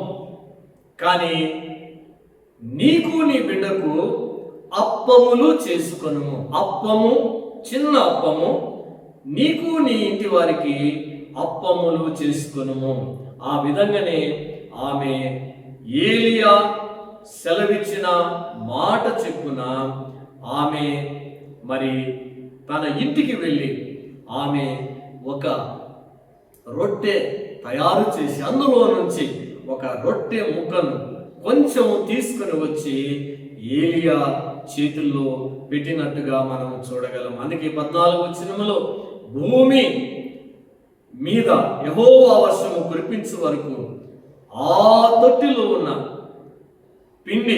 [SPEAKER 1] కానీ నీకు నీ బిడ్డకు అప్పములు చేసుకొను. అప్పము, చిన్న అప్పము, నీకు నీ ఇంటి వారికి అప్పములు చేసుకొను. ఆ విధంగానే ఆమె ఏలియా సెలవిచ్చిన మాట చెప్పున ఆమె మరి తన ఇంటికి వెళ్ళి ఆమె ఒక రొట్టె తయారు చేసి అందులో నుంచి ఒక రొట్టె ముక్కను కొంచెం తీసుకుని వచ్చి ఏలియా చేతుల్లో పెట్టినట్టుగా మనం చూడగలం. అందుకే 14వ వచనంలో భూమి మీద యెహోవా వర్షము కురిపించే వరకు ఆ తొట్టిలో ఉన్న పిండి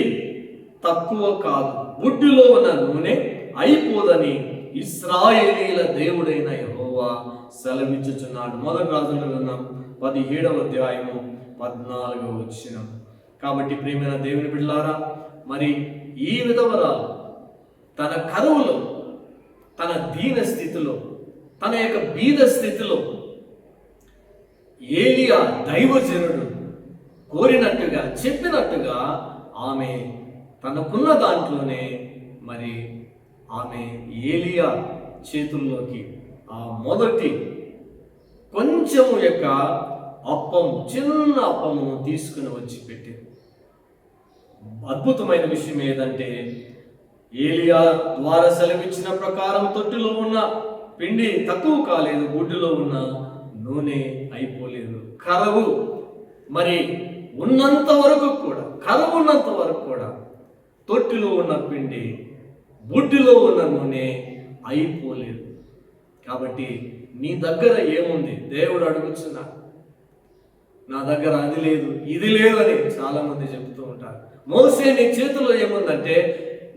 [SPEAKER 1] తక్కువ కాదు, బుడ్డిలో ఉన్న నూనె అయిపోదని ఇశ్రాయేలీల దేవుడైన యెహోవా సెలవిచ్చుచున్నాడు. 1 రాజుల గ్రంథం 17వ అధ్యాయము 14వ వచనం. కాబట్టి ప్రియమైన దేవుని బిడ్డలారా, మరి ఈ విధవరాలు తన కరువులో, తన దీన స్థితిలో, తన యొక్క బీద స్థితిలో ఏలియా దైవజనుడు కోరినట్టుగా చెప్పినట్టుగా ఆమె తనకున్న దాంట్లోనే మరి ఆమె ఏలియా చేతుల్లోకి ఆ మొదటి కొంచెము యొక్క అప్పము, చిన్న అప్పమును తీసుకుని వచ్చి పెట్టింది. అద్భుతమైన విషయం ఏదంటే, ఏలియా ద్వారా సెలవిచ్చిన ప్రకారం తొట్టిలో ఉన్న పిండి తక్కువ కాలేదు, బుడ్డిలో ఉన్న నూనె అయిపోలేదు. కరువు మరి ఉన్నంత వరకు కూడా, కరువు ఉన్నంత వరకు కూడా తొట్టిలో ఉన్న పిండి, బుడ్డిలో ఉన్న నూనె అయిపోలేదు. కాబట్టి నీ దగ్గర ఏముంది? దేవుడు అడుగుతున్నా, నా దగ్గర అది లేదు ఇది లేదు అని చాలా మంది చెప్తూ ఉంటారు. మోసే నీ చేతిలో ఏముందంటే,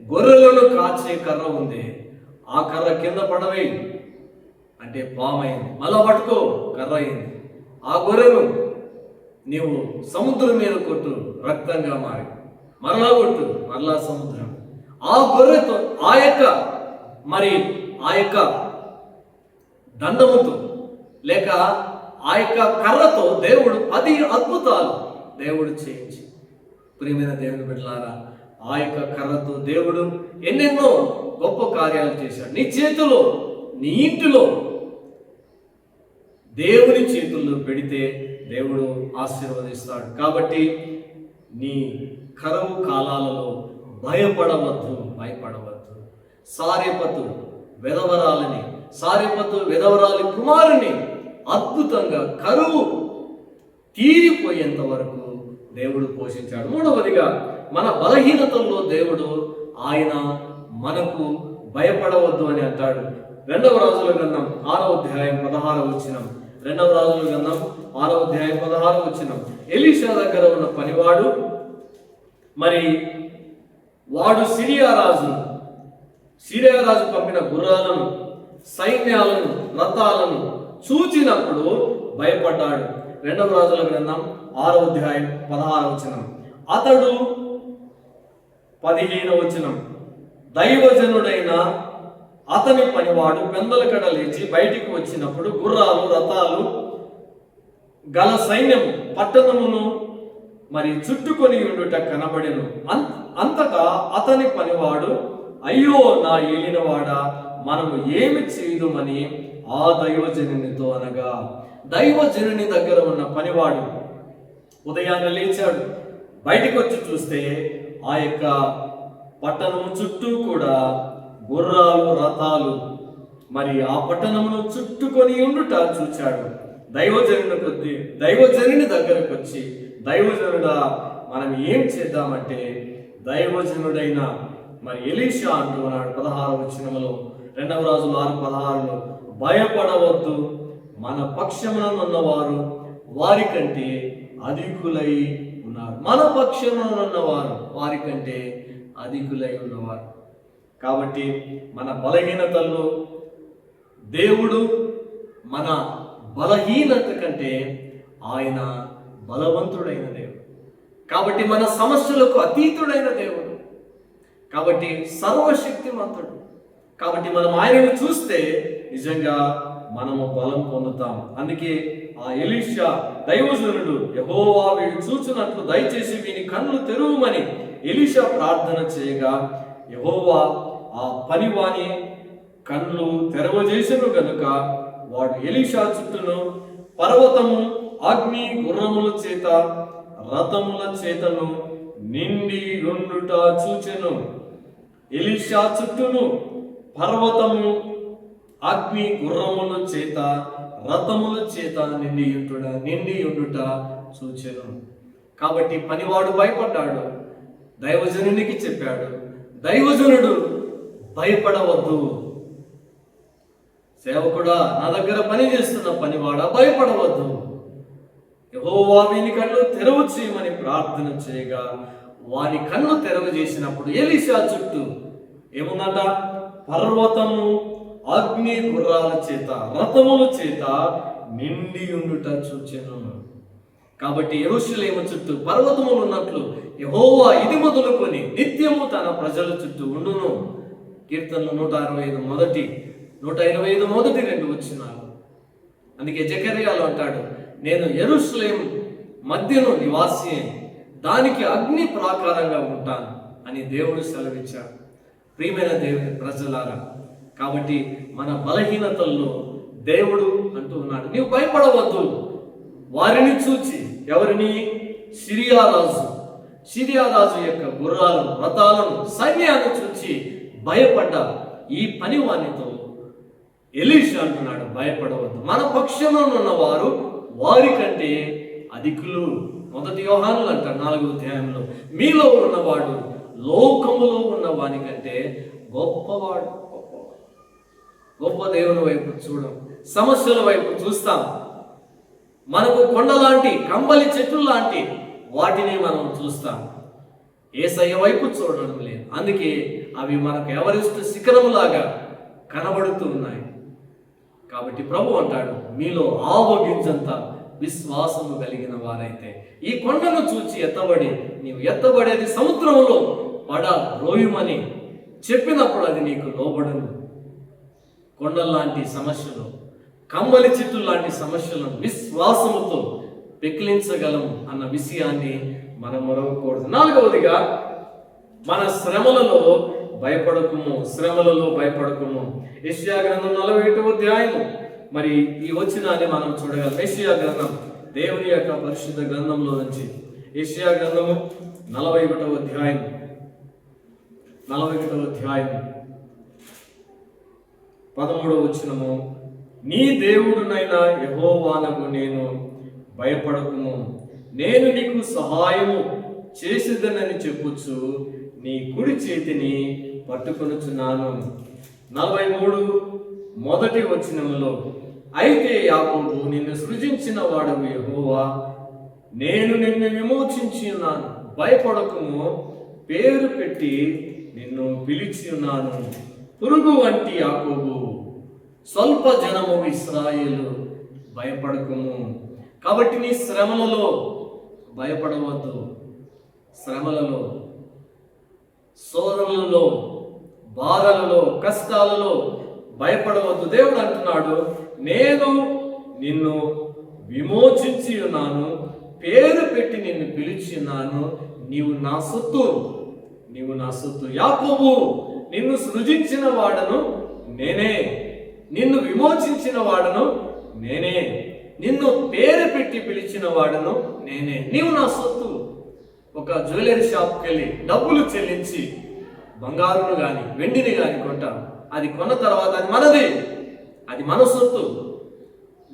[SPEAKER 1] గొర్రెలను కాచే కర్ర ఉంది, ఆ కర్ర కింద పడవేయి అంటే పామైంది, మళ్ళా పట్టుకో కర్ర అయింది. ఆ గొర్రెను నీవు సముద్రం మీద కొట్టు, రక్తంగా మారి, మరలా కొట్టు, మరలా సముద్రం. ఆ గొర్రెతో ఆ యొక్క దండముతో లేక ఆ యొక్క కర్రతో దేవుడు 10 అద్భుతాలు దేవుడు చేయించి, ప్రియమైన దేవుని బిడ్డలారా, ఆ యొక్క కర్రతో దేవుడు ఎన్నెన్నో గొప్ప కార్యాలు చేశాడు. నీ చేతిలో, నీ ఇంటిలో దేవుని చేతుల్లో పెడితే దేవుడు ఆశీర్వదిస్తాడు. కాబట్టి నీ కరువు కాలాలలో భయపడవద్దు. సారెపతు వెధవరాలి కుమారుని అద్భుతంగా కరువు తీరిపోయేంత వరకు దేవుడు పోషించాడు. మూడవదిగా, మన బలహీనతల్లో దేవుడు ఆయన మనకు భయపడవద్దు అని అంటాడు. 2వ రాజుల గ్రంథం 6వ అధ్యాయం 16వ వచనం. 2వ రాజుల గ్రంథం 6వ అధ్యాయం 16వ వచనం. ఎలీషా దగ్గర ఉన్న పనివాడు మరి వాడు సిరియా రాజు పంపిన గుర్రాలను, సైన్యాలను, రథాలను చూచినప్పుడు భయపడ్డాడు. 2వ రాజుల గ్రంథం 6వ అధ్యాయం 16వ వచనం. అతడు 15వ వచనం. దైవజనుడైన అతని పనివాడు పెందలకడ లేచి బయటికి వచ్చినప్పుడు గుర్రాలు, రథాలు గల సైన్యం పట్టణమును మరి చుట్టుకొని ఉండుట కనబడెను. అంతటా అతని పనివాడు, అయ్యో నా ఏలినవాడా, మనము ఏమి చేయుదుమని ఆ దైవజనునితో అనగా, దైవజనుని దగ్గర ఉన్న పనివాడు ఉదయాన్నే లేచాడు. బయటికి వచ్చి చూస్తే ఆ యొక్క పట్టణము చుట్టూ కూడా గుర్రాలు, రథాలు మరి ఆ పట్టణమును చుట్టుకొని ఉండుట చూచాడు. దైవజనుని దగ్గరకు వచ్చి, దైవజనుడా మనం ఏం చేద్దామంటే, దైవజనుడైన మరి ఎలీషా అంటూ ఉన్నాడు 16వ వచనంలో. 2వ రాజులు 6:16లో, భయపడవద్దు, మన పక్షమున ఉన్నవారు వారి కంటే అధికులై ఉన్నారు. మన పక్షమున ఉన్నవారు వారి కంటే అధికులై ఉన్నవారు. కాబట్టి మన బలహీనతల్లో దేవుడు మన బలహీనత కంటే ఆయన బలవంతుడైన దేవుడు. కాబట్టి మన సమస్యలకు అతీతుడైన దేవుడు. కాబట్టి సర్వశక్తిమంతుడు. కాబట్టి మనం ఆయనను చూస్తే నిజంగా మనము బలం పొందుతాం. అందుకే ఆ ఎలీషా దైవజనుడు, యెహోవా వీడు చూచినట్లు దయచేసి వీని కన్నులు తెరువమని ఎలీషా ప్రార్థన చేయగా, యెహోవా ఆ పనివాని కన్నులు తెరవజేసెను గనుక వాడు ఎలీషా చుట్టూను పర్వతము అగ్ని గుర్రముల చేత రథముల చేతను నిండి ఉండుట చూచెను. ఎలీషా చుట్టూను పర్వతము అగ్ని గుర్రముల చేత రథముల చేత నిండి ఉండుట చూచెను. కాబట్టి పనివాడు భయపడ్డాడు, దైవజనునికి చెప్పాడు. దైవజనుడు భయపడవద్దు, సేవకుడా, నా దగ్గర పని చేస్తున్న పనివాడా భయపడవద్దు, యెహోవా వీని కన్ను తెరవు చేయమని ప్రార్థన చేయగా వాని కన్ను తెరవ చేసినప్పుడు ఎలీషా చుట్టూ ఏముందంట? పర్వతము అగ్ని గుర్రాల చేత రథముల చేత నిండి ఉండుట చూచెను. కాబట్టి యెరూషలేము చుట్టూ పర్వతములు ఉన్నట్లు యెహోవా ఇది మొదలుకొని నిత్యము తన ప్రజల చుట్టూ ఉండును. కీర్తనలు 125 మొదటి 2 వచనాలు. అందుకే జకర్యాలో అంటాడు, నేను యెరూషలేము మధ్యను నివాసి దానికి అగ్ని ప్రాకారంగా ఉంటాను అని దేవుడు సెలవిచ్చాడు. ప్రియమైన దేవుని ప్రజలారా, కాబట్టి మన బలహీనతల్లో దేవుడు అంటూ ఉన్నాడు, నీవు భయపడవద్దు. వారిని చూచి, ఎవరిని? సిరియా రాజు యొక్క గుర్రాలను, రథాలను, సైన్యాన్ని చూచి భయపడ్డ ఈ పని వానితో ఎలీషా అంటున్నాడు, భయపడవద్దు. మన పక్షంలో ఉన్నవారు వారికంటే అధికులు. 1 యోహానులు అంటారు 4వ అధ్యాయంలో, మీలో ఉన్నవాడు లోకములో ఉన్న వానికంటే గొప్పవాడు. గొప్ప దేవుని వైపు చూడం, సమస్యల వైపు చూస్తాం. మనకు కొండలాంటి, కంబలి చెట్లు లాంటి వాటిని మనం చూస్తాం. యేసయ్య వైపు చూడడం లేదు. అందుకే అవి మనకు ఎవరెస్ట్ శిఖరంలాగా కనబడుతూ ఉన్నాయి. కాబట్టి ప్రభు అంటాడు, మీలో ఆవగింజంత విశ్వాసము కలిగిన వారైతే ఈ కొండను చూచి ఎత్తబడి, నీవు ఎత్తబడేది సముద్రంలో రోయుమని చెప్పినప్పుడు అది నీకు లోబడను. కొండల్లాంటి సమస్యలు, కమ్మలి చెట్టు లాంటి సమస్యలను విశ్వాసముతో పెకిలించగలం అన్న విషయాన్ని మనం మరవకూడదు. 4వదిగా, మన శ్రమలలో భయపడకుము. యెషయా గ్రంథం 41వ అధ్యాయం, మరి ఈ వచనాన్ని మనం చూడగలం. యెషయా గ్రంథం దేవుని యొక్క పరిశుద్ధ గ్రంథంలో నుంచి, యెషయా గ్రంథము 41వ అధ్యాయం 13వ వచనము, నీ దేవుడునైన యెహోవానగు నేను భయపడకుము, నేను నీకు సహాయము చేసేదనని చెప్పుచు నీ కుడి చేతిని పట్టుకొనుచున్నాను. 43 మొదటి వచనములో, అయితే యాకోబు, నిన్ను సృజించిన వాడవు యెహోవా, నేను నిన్ను విమోచించి ఉన్నాను, భయపడకుము, పేరు పెట్టి నిన్ను పిలిచి ఉన్నాను. పురుగు వంటి యాకోబు, స్వల్ప జనము ఇశ్రాయేలు, భయపడకుము. కాబట్టి నీ శ్రమలలో భయపడవద్దు. శ్రమలలో, శోధనలలో, బాధలలో, కష్టాలలో భయపడవద్దు. దేవుడు అంటున్నాడు, నేను నిన్ను విమోచించి ఉన్నాను, పేరు పెట్టి నిన్ను పిలిచి ఉన్నాను, నీవు నా సొత్తు. యాకోబు, నిన్ను సృజించిన వాడను నేనే, నిన్ను విమోచించిన వాడను నేనే, నిన్ను పేరు పెట్టి పిలిచిన వాడను నేనే, నీవు నా సొత్తు. ఒక జ్యువెలరీ షాప్కి వెళ్ళి డబ్బులు చెల్లించి బంగారును కానీ వెండిని కానీ కొంటాం. అది కొన్న తర్వాత అది మనది, అది మన సొత్తు.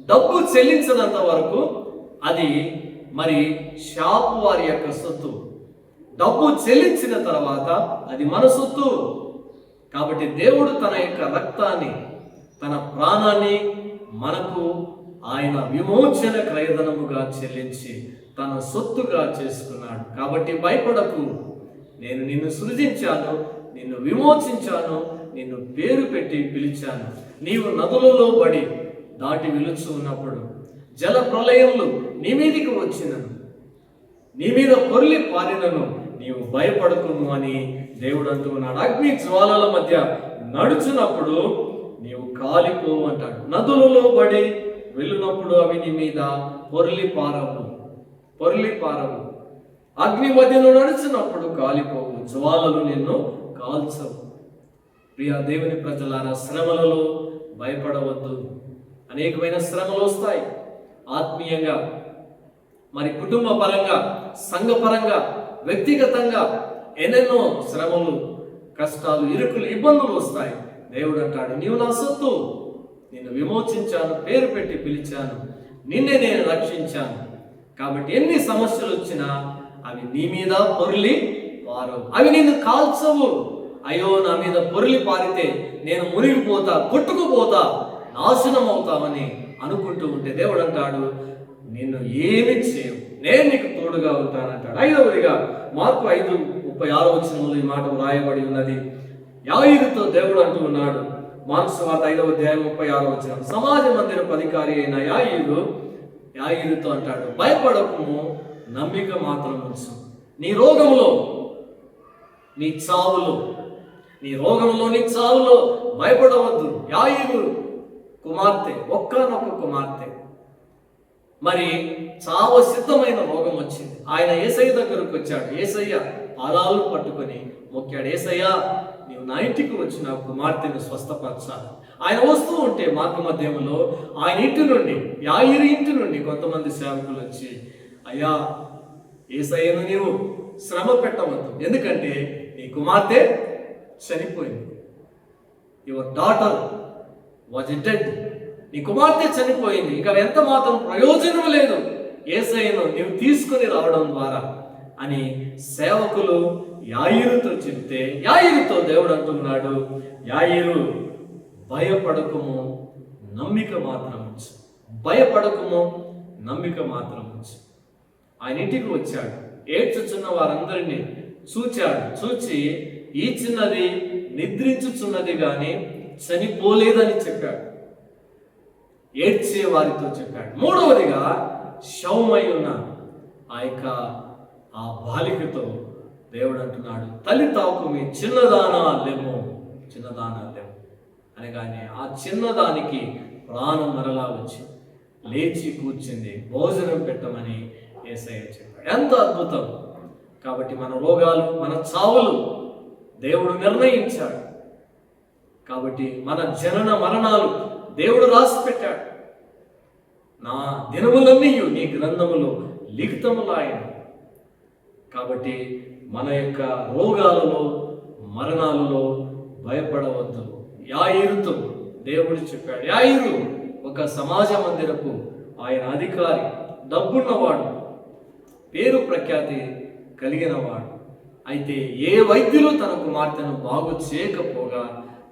[SPEAKER 1] డబ్బు చెల్లించినంత వరకు అది మరి షాపు వారి యొక్క సొత్తు. డబ్బు చెల్లించిన తర్వాత అది మన సొత్తు. కాబట్టి దేవుడు తన యొక్క రక్తాన్ని, తన ప్రాణాన్ని మనకు ఆయన విమోచన క్రయధనముగా చెల్లించి తన సొత్తుగా చేసుకున్నాడు. కాబట్టి భయపడకు, నేను నిన్ను సృజించాను, నిన్ను విమోచించాను, నిన్ను పేరు పెట్టి పిలిచాను. నీవు నదులలో పడి దాటి విలుచు ఉన్నప్పుడు, జల ప్రళయములు నీ మీదికి వచ్చినను, నీ మీద పొర్లి పారినను, నీవు భయపడకుము అని దేవుడు అంటూ ఉన్నాడు. అగ్ని జ్వాలల మధ్య నడుచున్నప్పుడు నీవు కాలిపోవు అంటాడు. నదులలో పడి వెళ్ళినప్పుడు అవి నీ మీద పొర్లి పారవు. అగ్ని మధ్యలో నడుచున్నప్పుడు కాలిపోవు, జ్వాలలు నిన్ను కాల్చవు. ప్రియ దేవుని ప్రజలారా, శ్రమలలో భయపడవద్దు. అనేకమైన శ్రమలు వస్తాయి. ఆత్మీయంగా, మరి కుటుంబ పరంగా, సంఘపరంగా, వ్యక్తిగతంగా ఎన్నెన్నో శ్రమలు, కష్టాలు, ఇరుకులు, ఇబ్బందులు వస్తాయి. దేవుడు అంటాడు, నీవు నా సొత్తు, నిన్ను విమోచించాను, పేరు పెట్టి పిలిచాను, నిన్నే నేను రక్షించాను. కాబట్టి ఎన్ని సమస్యలు వచ్చినా అవి నీ మీద పొర్లి పారవు, అవి నిన్ను కాల్చవు. అయ్యో, నా మీద పొర్లి పారితే నేను మునిగిపోతా, కొట్టుకుపోతా, నాశనం అవుతామని అనుకుంటూ ఉంటే దేవుడు అంటాడు, నిన్ను ఏమి చేయవు, నేను నీకు తోడుగా ఉంటానంటాడు. 5వదిగా మార్కు 5:36 ఈ మాట వ్రాయబడి ఉన్నది. యాయీరుతో దేవుడు అంటూ ఉన్నాడు, మార్కు సువార్త 5వ అధ్యాయం 36 సమాజ మందిరపు అధికారి అయిన యాయీరుతో అంటాడు, భయపడకుము, నమ్మిక మాత్రం ఉంచు. నీ రోగంలో, నీ చావులో భయపడవద్దు. యాయీరు కుమార్తె, ఒక్కనొక్క కుమార్తె, మరి చావ సిద్ధమైన రోగం వచ్చింది. ఆయన యేసయ్య దగ్గరకు వచ్చాడు. యేసయ్య పాదాలు పట్టుకొని మొక్కాడు, యేసయ్య నీవు నా ఇంటికి వచ్చి నా కుమార్తెను స్వస్థపరచాలి. ఆయన వస్తూ ఉంటే మార్గ మధ్యంలో ఆయన ఇంటి నుండి, యాయిరు ఇంటి నుండి కొంతమంది సేవకులు వచ్చి, అయ్యా యేసయ్యను నీవు శ్రమ పెట్టవద్దు, ఎందుకంటే నీ కుమార్తె చనిపోయింది. Your daughter was dead. నీ కుమార్తె చనిపోయింది, ఇక ఎంత మాత్రం ప్రయోజనం లేదు యేసయ్యను నీవు తీసుకుని రావడం ద్వారా అని సేవకులు యాయిరుతో చెప్తే, యాయిరుతో దేవుడు అంటున్నాడు, యాయిరు భయపడకము, నమ్మిక మాత్రం ఉంచు. భయపడకము, నమ్మిక మాత్రం ఉంచు. ఆయన ఇంటికి వచ్చాడు, ఏడ్చుచున్న వారందరినీ చూచాడు. చూచి ఈ చిన్నది నిద్రించుచున్నది గాని చనిపోలేదని చెప్పాడు. ఏడ్చే వారితో చెప్పాడు. మూడవదిగా శవమై ఉన్న ఆ బాలికతో దేవుడు అంటున్నాడు, తల్లి తాకు మీ చిన్నదానా లెమ్ము, చిన్నదానా లెమ్ము అనగానే ఆ చిన్నదానికి ప్రాణం మరలా వచ్చి లేచి కూర్చుంది. భోజనం పెట్టమని యేసయ్య చెప్పాడు. ఎంత అద్భుతం! కాబట్టి మన రోగాలు, మన చావులు దేవుడు నిర్ణయించాడు. కాబట్టి మన జనన మరణాలు దేవుడు రాసి పెట్టాడు. నా దినములన్నీ నీ గ్రంథములో లిఖితములాయన. కాబట్టి మన యొక్క రోగాలలో, మరణాలలో భయపడవద్దు. యాయిరుతో దేవుడు చెప్పాడు. యాయిరు ఒక సమాజ మందిరపు ఆయన అధికారి, డబ్బున్నవాడు, పేరు ప్రఖ్యాతి కలిగినవాడు. అయితే ఏ వైద్యులు తన కుమార్తెను బాగు చేయకపోగా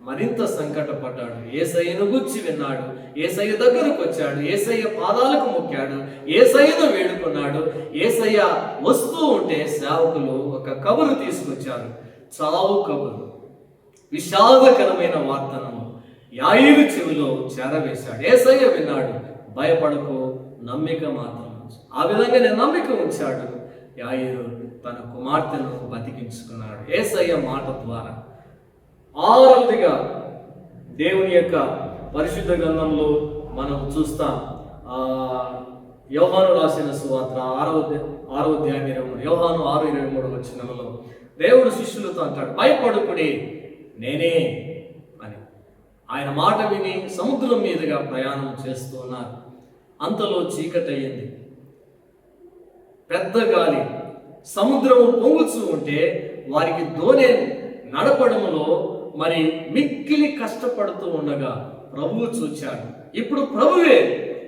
[SPEAKER 1] మరింత సంకటపడ్డాడు. యేసయ్యను గుచ్చి విన్నాడు, యేసయ్య దగ్గరకు వచ్చాడు, యేసయ్య పాదాలకు మొక్కాడు, యేసయ్యను వేడుకున్నాడు. యేసయ్య వస్తూ ఉంటే సేవకులు ఒక కబురు తీసుకొచ్చారు, చావు కబురు. విషాదకరమైన వార్తను యాయిరు చెవిలో చేరవేశాడు. యేసయ్య విన్నాడు, భయపడకు, నమ్మిక మాత్రం. ఆ విధంగా నేను నమ్మిక ఉంచాడు. యాయిరు తన కుమార్తెను బతికించుకున్నాడు యేసయ్య మాట ద్వారా. ఆరవదిగా దేవుని యొక్క పరిశుద్ధ గ్రంథంలో మనం చూస్తాం. యోహాను రాసిన సువార్త 6వ అధ్యాయం యోహాను 6:23 వచనంలో దేవుడు శిష్యులతో అంటాడు, భయపడుకుడి, నేనే అని. ఆయన మాట విని సముద్రం మీదుగా ప్రయాణం చేస్తూ ఉన్నారు. అంతలో చీకటి అయ్యింది, పెద్ద గాలి, సముద్రము పొంగుతూ ఉంటే వారికి దోణి నడపడంలో మరి మిక్కిలి కష్టపడుతూ ఉండగా ప్రభువు చూచాడు. ఇప్పుడు ప్రభువే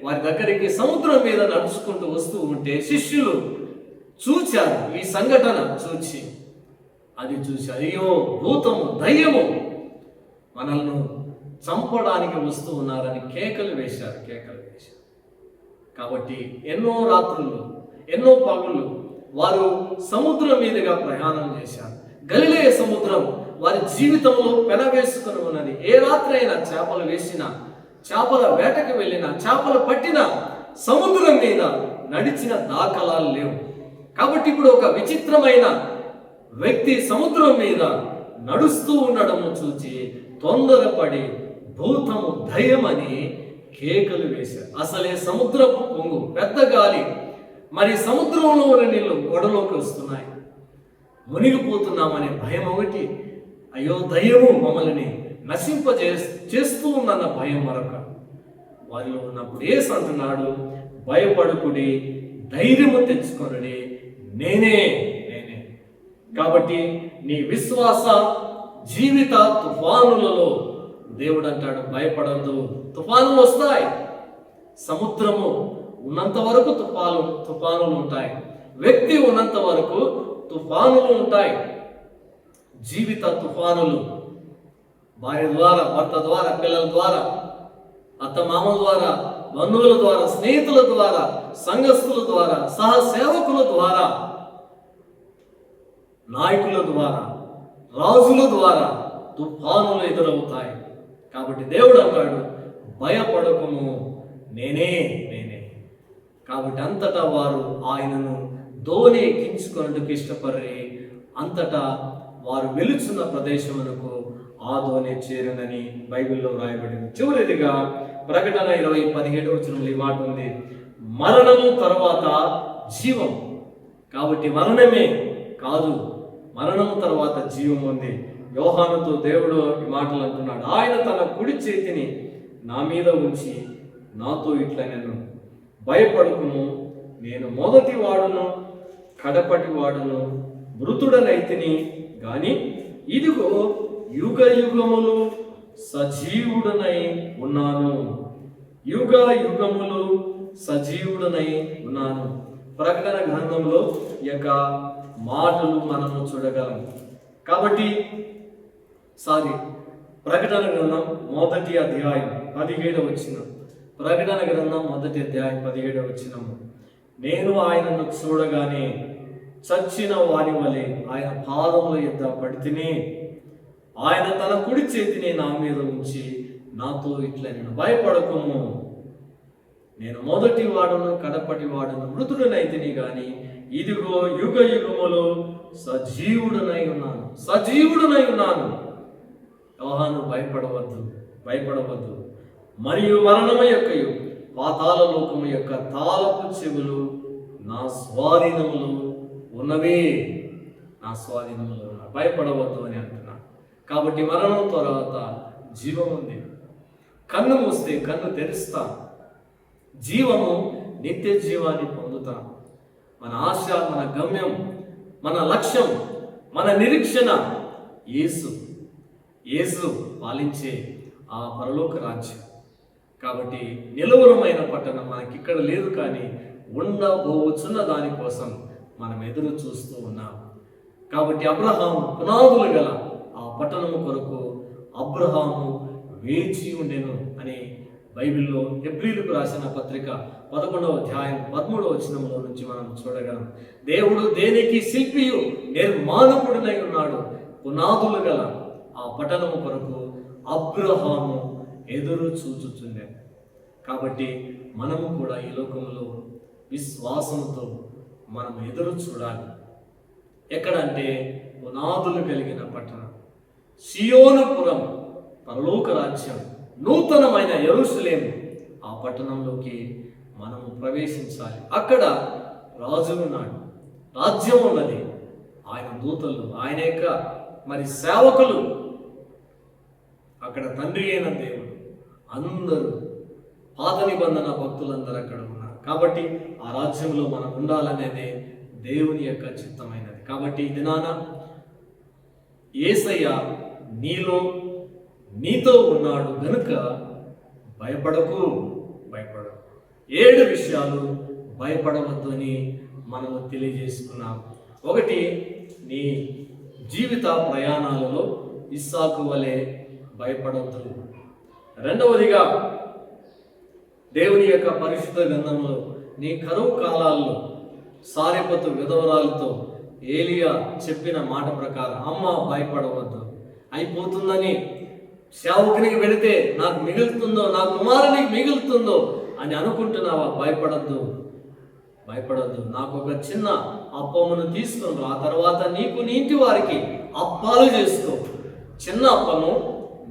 [SPEAKER 1] వారి దగ్గరికి సముద్రం మీద నడుచుకుంటూ వస్తూ ఉంటే శిష్యులు చూచారు. ఈ సంఘటన చూచి అయ్యో భూతము, దయ్యము మనల్ని చంపడానికి వస్తూ ఉన్నారని కేకలు వేశారు. కాబట్టి ఎన్నో రాత్రులు, ఎన్నో పగుళ్ళు వారు సముద్రం మీదుగా ప్రయాణం చేశారు. గలిలయ సముద్రం వారి జీవితంలో పెనవేసుకుని ఉన్నది. ఏ రాత్రి అయినా చేపలు వేసినా, చేపల వేటకు వెళ్ళినా, చేపలు పట్టిన సముద్రం మీద నడిచిన దాఖలాలు లేవు. కాబట్టి ఇప్పుడు ఒక విచిత్రమైన వ్యక్తి సముద్రం మీద నడుస్తూ ఉండడము చూచి తొందరపడి భూతము, దయ్యమని కేకలు వేశారు. అసలే సముద్రపు పొంగు, పెద్ద గాలి, మరి సముద్రంలో ఉన్న నీళ్లు గొడవలోకి వస్తున్నాయి, మునిగిపోతున్నామనే భయం ఒకటి, అయ్యో దయ్యము మమ్మల్ని చేస్తూ ఉందన్న భయం మరొక వారిలో ఉన్నప్పుడు యేసు అంటున్నాడు, భయపడుకుడి, ధైర్యము తెచ్చుకొనుడి, నేనే. కాబట్టి నీ విశ్వాస జీవిత తుఫానులలో దేవుడు అంటాడు, భయపడద్దు. తుఫానులు వస్తాయి, సముద్రము ఉన్నంత వరకు తుఫానులు ఉంటాయి, వ్యక్తి ఉన్నంత వరకు తుఫానులు ఉంటాయి. జీవిత తుఫానులు భార్య ద్వారా, భర్త ద్వారా, పిల్లల ద్వారా, అత్తమామ ద్వారా, బంధువుల ద్వారా, స్నేహితుల ద్వారా, సంఘస్థుల ద్వారా, సహసేవకుల ద్వారా, నాయకుల ద్వారా, రాజుల ద్వారా తుఫానులు ఎదురవుతాయి. కాబట్టి దేవుడు అంటాడు, భయపడకము, నేనే. కాబట్టి అంతటా వారు ఆయనను దోణి ఎక్కించుకున్నట్టుకు ఇష్టపడి అంతటా వారు వెలుచున్న ప్రదేశమునకు ఆ దోణి చేరినని బైబిల్లో రాయబడింది. చివరిదిగా ప్రకటన 20:17 ఈ మాట ఉంది, మరణము తర్వాత జీవం. కాబట్టి మరణమే కాదు, మరణము తర్వాత జీవం ఉంది. యోహానుతో దేవుడు ఈ మాటలు అంటున్నాడు. ఆయన తన కుడి చేతిని నా మీద ఉంచి నాతో ఇట్లా నేను భయపడుకును, నేను మొదటి వాడును కడపటి వాడును, మృతుడనైతిని గాని ఇదిగో యుగ యుగములు సజీవుడనై ఉన్నాను. యుగ యుగములు సజీవుడనై ఉన్నాను. ప్రకటన గ్రంథంలో ఈ యొక్క మాటలు మనము చూడగలం. కాబట్టి ప్రకటన గ్రంథం 1వ అధ్యాయం 17వ వచనం. ప్రకటన గ్రంథం 1వ అధ్యాయం 17వ వచనము. నేను ఆయనను చూడగానే చచ్చిన వారి వలె ఆయన పాదముల యొద్ద పడితిని. ఆయన తన కుడి చేతిని నా మీద ఉంచి నాతో ఇట్లా నేను భయపడకుము, నేను మొదటి వాడును కడపటి వాడును, మృతుడనైతిని గాని ఇదిగో యుగ యుగములు సజీవుడనై ఉన్నాను. సజీవుడనై ఉన్నాను. యోహాను భయపడవద్దు. మరియు మరణము యొక్కయు పాతాళ లోకము యొక్క తాళపు చెవులు నా స్వాధీనములు ఉన్నవి. నా స్వాధీనములు ఉన్నవి. భయపడవద్దు అని అంటున్నాను. కాబట్టి మరణం తర్వాత జీవం ఉంది. కన్ను మూస్తే కన్ను తెరుస్తా, జీవము నిత్య జీవాన్ని పొందుతా. మన ఆశ, మన గమ్యం, మన లక్ష్యం, మన నిరీక్షణ యేసు పాలించే ఆ పరలోక రాజ్యం. కాబట్టి నిలువరమైన పట్టణం మనకిక్కడ లేదు, కానీ ఉండబోచున్న దానికోసం మనం ఎదురు చూస్తూ ఉన్నాం. కాబట్టి అబ్రహాము పునాదులు గల ఆ పట్టణము కొరకు అబ్రహాము వేచి ఉండెను అని బైబిల్లో హెబ్రీయులకు రాసిన పత్రిక 11వ అధ్యాయం 13వ వచనంలో నుంచి మనం చూడగలం. దేవుడు దేనికి శిల్పియు నిర్మాణకుడినై ఉన్నాడు. పునాదులు గల ఆ పట్టణము కొరకు అబ్రహాము ఎదురు చూచుచుండే. కాబట్టి మనము కూడా ఈ లోకంలో విశ్వాసంతో మనం ఎదురు చూడాలి. ఎక్కడంటే పునాదులు కలిగిన పట్టణం, సియోనుపురం, పరలోక రాజ్యం, నూతనమైన యెరూషలేము. ఆ పట్టణంలోకి మనము ప్రవేశించాలి. అక్కడ రాజు ఉన్నాడు, రాజ్యం ఉన్నది, ఆయన దూతలు, ఆయన యొక్క సేవకులు, అక్కడ తండ్రి అయిన దేవుడు, అందరూ పాత నిబంధన భక్తులందరూ అక్కడ ఉన్నారు. కాబట్టి ఆ రాజ్యంలో మనం ఉండాలనేదే దేవుని యొక్క చిత్తమైనది. కాబట్టి ఈ దినాన యేసయ్య నీతో ఉన్నాడు గనుక భయపడకు. 7 విషయాలు భయపడవద్దు అని మనము తెలియజేసుకున్నాం. 1, నీ జీవిత ప్రయాణాలలో ఇస్సాకు వలె భయపడవద్దు. 2వదిగా, దేవుని యొక్క పరిశుద్ధ గ్రంథంలో నీ కరువు కాలాల్లో సారెపతు విధవరాలతో ఏలియా చెప్పిన మాట ప్రకారం, అమ్మ భయపడవద్దు, అయిపోతుందని సేవకునికి పెడితే నాకు మిగులుతుందో, నా కుమారునికి మిగులుతుందో అని అనుకుంటున్నావా? భయపడద్దు. నాకు ఒక చిన్న అప్పమును తీసుకుని ఆ తర్వాత నీకు నీ ఇంటి వారికి అప్పాలు చేసుకో. చిన్న అప్పము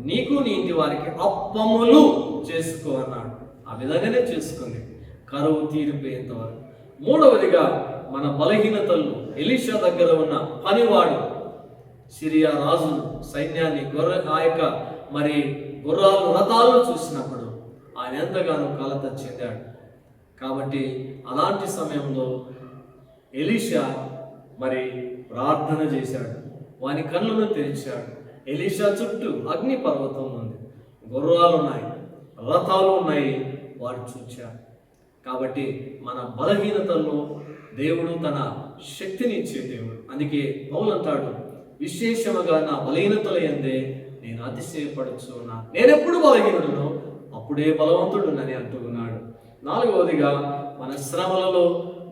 [SPEAKER 1] నీకు నీ ఇంటి వారికి అప్పములు చేసుకో అన్నాడు. ఆ విధంగానే చేసుకుంది కరువు తీరిపోయేంత వరకు. 3వదిగా, మన బలహీనతలు. ఎలీషా దగ్గర ఉన్న పనివాడు సిరియా రాజు సైన్యాన్ని గుర్రాలు రథాలను చూసినప్పుడు ఆయన ఎంతగానో కలత చెందాడు. కాబట్టి అలాంటి సమయంలో ఎలీషా ప్రార్థన చేశాడు, వాని కళ్ళను తెరిచాడు. ఎలీషా చుట్టూ అగ్ని పర్వతం ఉంది, గుర్రాలు ఉన్నాయి, రథాలు ఉన్నాయి, వాడు చూచాడు. కాబట్టి మన బలహీనతల్లో దేవుడు తన శక్తిని ఇచ్చే దేవుడు. అందుకే పౌలు అంటాడు, విశేషముగా నా బలహీనతల యందే నేను అతిశయపడుచున్నా, నేనెప్పుడు బలహీనుడునో అప్పుడే బలవంతుడు అని అంటూ ఉన్నాడు. 4వదిగా, మన శ్రమలలో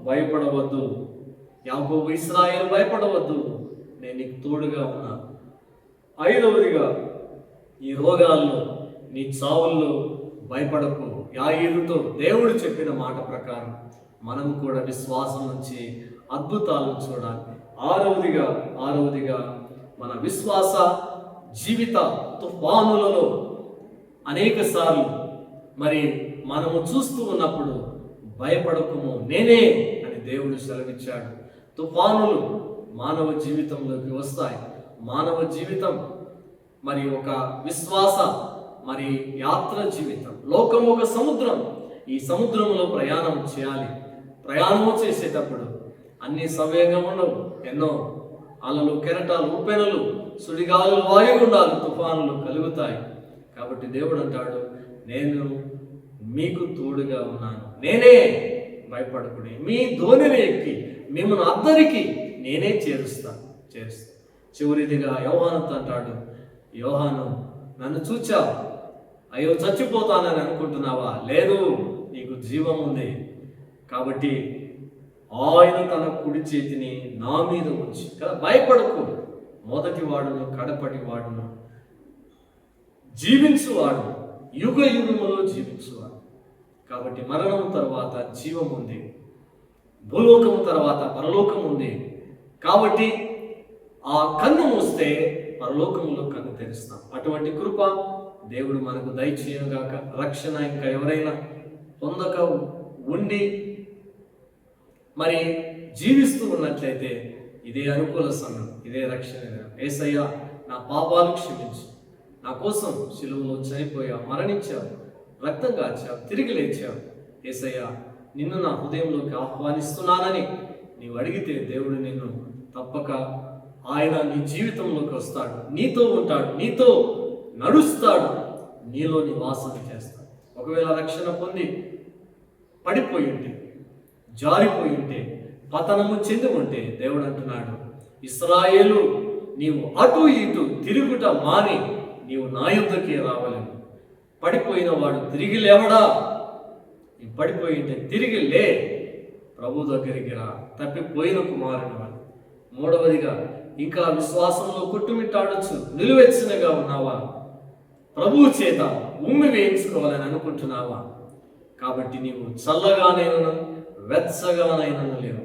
[SPEAKER 1] భయపడవద్దు. యాకోబు, ఇశ్రాయేలు భయపడవద్దు, నేను నీకు తోడుగా ఉన్నా. 5వదిగా, ఈ రోగాల్లో, నీ చావుల్లో భయపడకు. యాయీరుతో దేవుడు చెప్పిన మాట ప్రకారం మనము కూడా విశ్వాసం నుంచి అద్భుతాలను చూడాలి. 6వదిగా మన విశ్వాస జీవిత తుఫానులలో అనేక సార్లు మనము చూస్తూ ఉన్నప్పుడు భయపడకుము నేనే అని దేవుడు సెలవిచ్చాడు. తుఫానులు మానవ జీవితంలోకి వస్తాయి. మానవ జీవితం మరి ఒక విశ్వాస మరి యాత్ర జీవితం. లోకం ఒక సముద్రం. ఈ సముద్రంలో ప్రయాణం చేయాలి. ప్రయాణం చేసేటప్పుడు అన్ని సవ్యంగా ఉండవు. ఎన్నో అలలు, కెరటాలు, ఉప్పెనలు, సుడిగాలులు, వాయుగుండాలు, తుఫానులు కలుగుతాయి. కాబట్టి దేవుడు అంటాడు, నేను మీకు తోడుగా ఉన్నాను, నేనే, భయపడకుడి. మీ ధోనిని ఎక్కి మిమ్మల్ని అందరికీ నేనే చేరుస్తా. చివరిదిగా యోహానుతో అంటాడు, యోహాను, నన్ను చూచావు, అయ్యో చచ్చిపోతానని అనుకుంటున్నావా? లేదు, నీకు జీవం ఉంది. కాబట్టి ఆయన తన కుడి చేతిని నా మీద ఉంచి కదా, భయపడకు, మొదటి వాడును కడపటి వాడును, జీవించువాడు, యుగ యుగములో జీవించువాడు. కాబట్టి మరణం తర్వాత జీవం ఉంది, భూలోకము తర్వాత పరలోకం ఉంది. కాబట్టి ఆ కన్ను మూస్తే పరలోకంలో కన్ను తెరుస్తాం. అటువంటి కృప దేవుడు మనకు దయచేయగాక. రక్షణ ఇంకా ఎవరైనా పొందక ఉండి మరి జీవిస్తూ ఉన్నట్లయితే ఇదే అనుకూల సమయం, ఇదే రక్షణ. యేసయ్య, నా పాపాలు క్షమించు, నా కోసం శిలువలో చనిపోయావు, మరణించావు, రక్తం కాచావు, తిరిగి లేచావు. యేసయ్య, నిన్ను నా హృదయంలోకి ఆహ్వానిస్తున్నానని నీవు అడిగితే దేవుడు నిన్ను తప్పక ఆయన నీ జీవితంలోకి వస్తాడు, నీతో ఉంటాడు, నీతో నడుస్తాడు, నీలో నివాసం చేస్తాడు. ఒకవేళ రక్షణ పొంది పడిపోయి ఉంటే, జారిపోయి ఉంటే, పతనము చెంది ఉంటే దేవుడు అంటున్నాడు, ఇశ్రాయేలు, నీవు అటు ఇటు తిరుగుట మాని నీవు నా యుద్ధకే రావాలని. పడిపోయిన వాడు తిరిగి లేవడా? నీ పడిపోయి ఉంటే తిరిగి లే, ప్రభు దగ్గరికి రా, తప్పిపోయిన కుమారుని వాడు. మూడవదిగా, ఇంకా విశ్వాసంలో కొట్టుమిట్టాడొచ్చు, నిలువెచ్చనగా ఉన్నావా? ప్రభువు చేత ఉమ్మి వేయించుకోవాలని అనుకుంటున్నావా? కాబట్టి నీవు చల్లగానైనా వెచ్చగానైనా లేవు,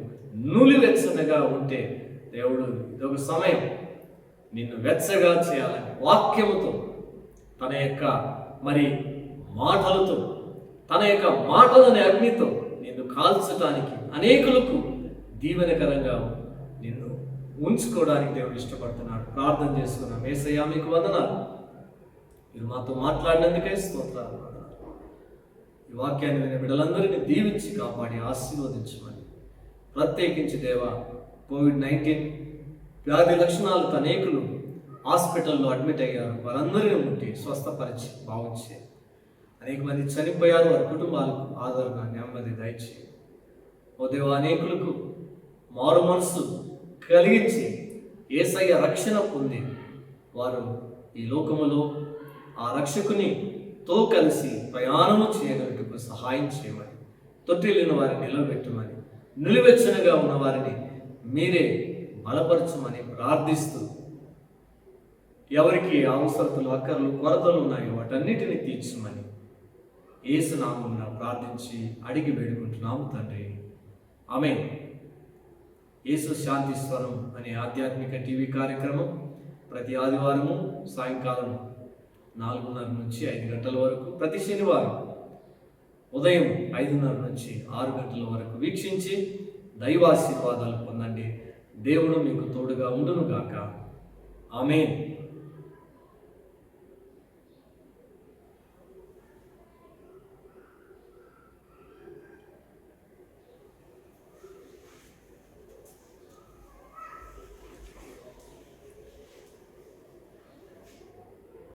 [SPEAKER 1] నులివెచ్చనగా ఉంటే దేవుడు ఇదొక సమయం నిన్ను వెచ్చగా చేయాలని వాక్యముతో, తన యొక్క మరి మాటలతో, తన యొక్క మాటలని అగ్నితో నిన్ను కాల్చడానికి, అనేకులకు దీవెనకరంగా నిన్ను ఉంచుకోవడానికి దేవుడు ఇష్టపడుతున్నాడు. ప్రార్థన చేసుకున్నాం. యేసయ్యా, మీకు వందనాలు, మీరు మాతో మాట్లాడినందుకే స్తోత్రాలు. ఈ వాక్యాన్ని వినే బిడ్డలందరినీ దీవించి కాపాడి ఆశీర్వదించమని, ప్రత్యేకించి దేవా, COVID-19 వ్యాధి లక్షణాలతో అనేకులు హాస్పిటల్లో అడ్మిట్ అయ్యారు, వారందరినీ ముట్టి స్వస్థపరిచి బాగుంచే. అనేక మంది చనిపోయారు, వారి కుటుంబాలకు ఆదరణ, నెమ్మది దయచేయి. ఓ దేవా, అనేకులకు మారు మనసు కలిగించి యేసయ్య రక్షణ పొంది వారు ఈ లోకములో ఆ రక్షకునితో కలిసి ప్రయాణము చేయగలిగినట్టు సహాయం చేయమని, తొట్టిల్లిన వారిని నిలబెట్టమని, నిలువెచ్చనగా ఉన్న వారిని మీరే బలపరచమని ప్రార్థిస్తూ, ఎవరికి అవసరతలు, అక్కర్లు, కొరతలు ఉన్నాయో వాటన్నిటిని తీర్చమని యేసు నామమున ప్రార్థించి అడిగి వేడుకుంటున్నాము తండ్రి. ఆమేన్. యేసు శాంతి స్వరం అనే ఆధ్యాత్మిక టీవీ కార్యక్రమం ప్రతి ఆదివారము సాయంకాలం 4:30 నుంచి 5 గంటల వరకు, ప్రతి శనివారం ఉదయం 5:30 నుంచి 6 గంటల వరకు వీక్షించి దైవాశీర్వాదాలు పొందండి. దేవుడు మీకు తోడుగా ఉండును గాక. ఆమేన్.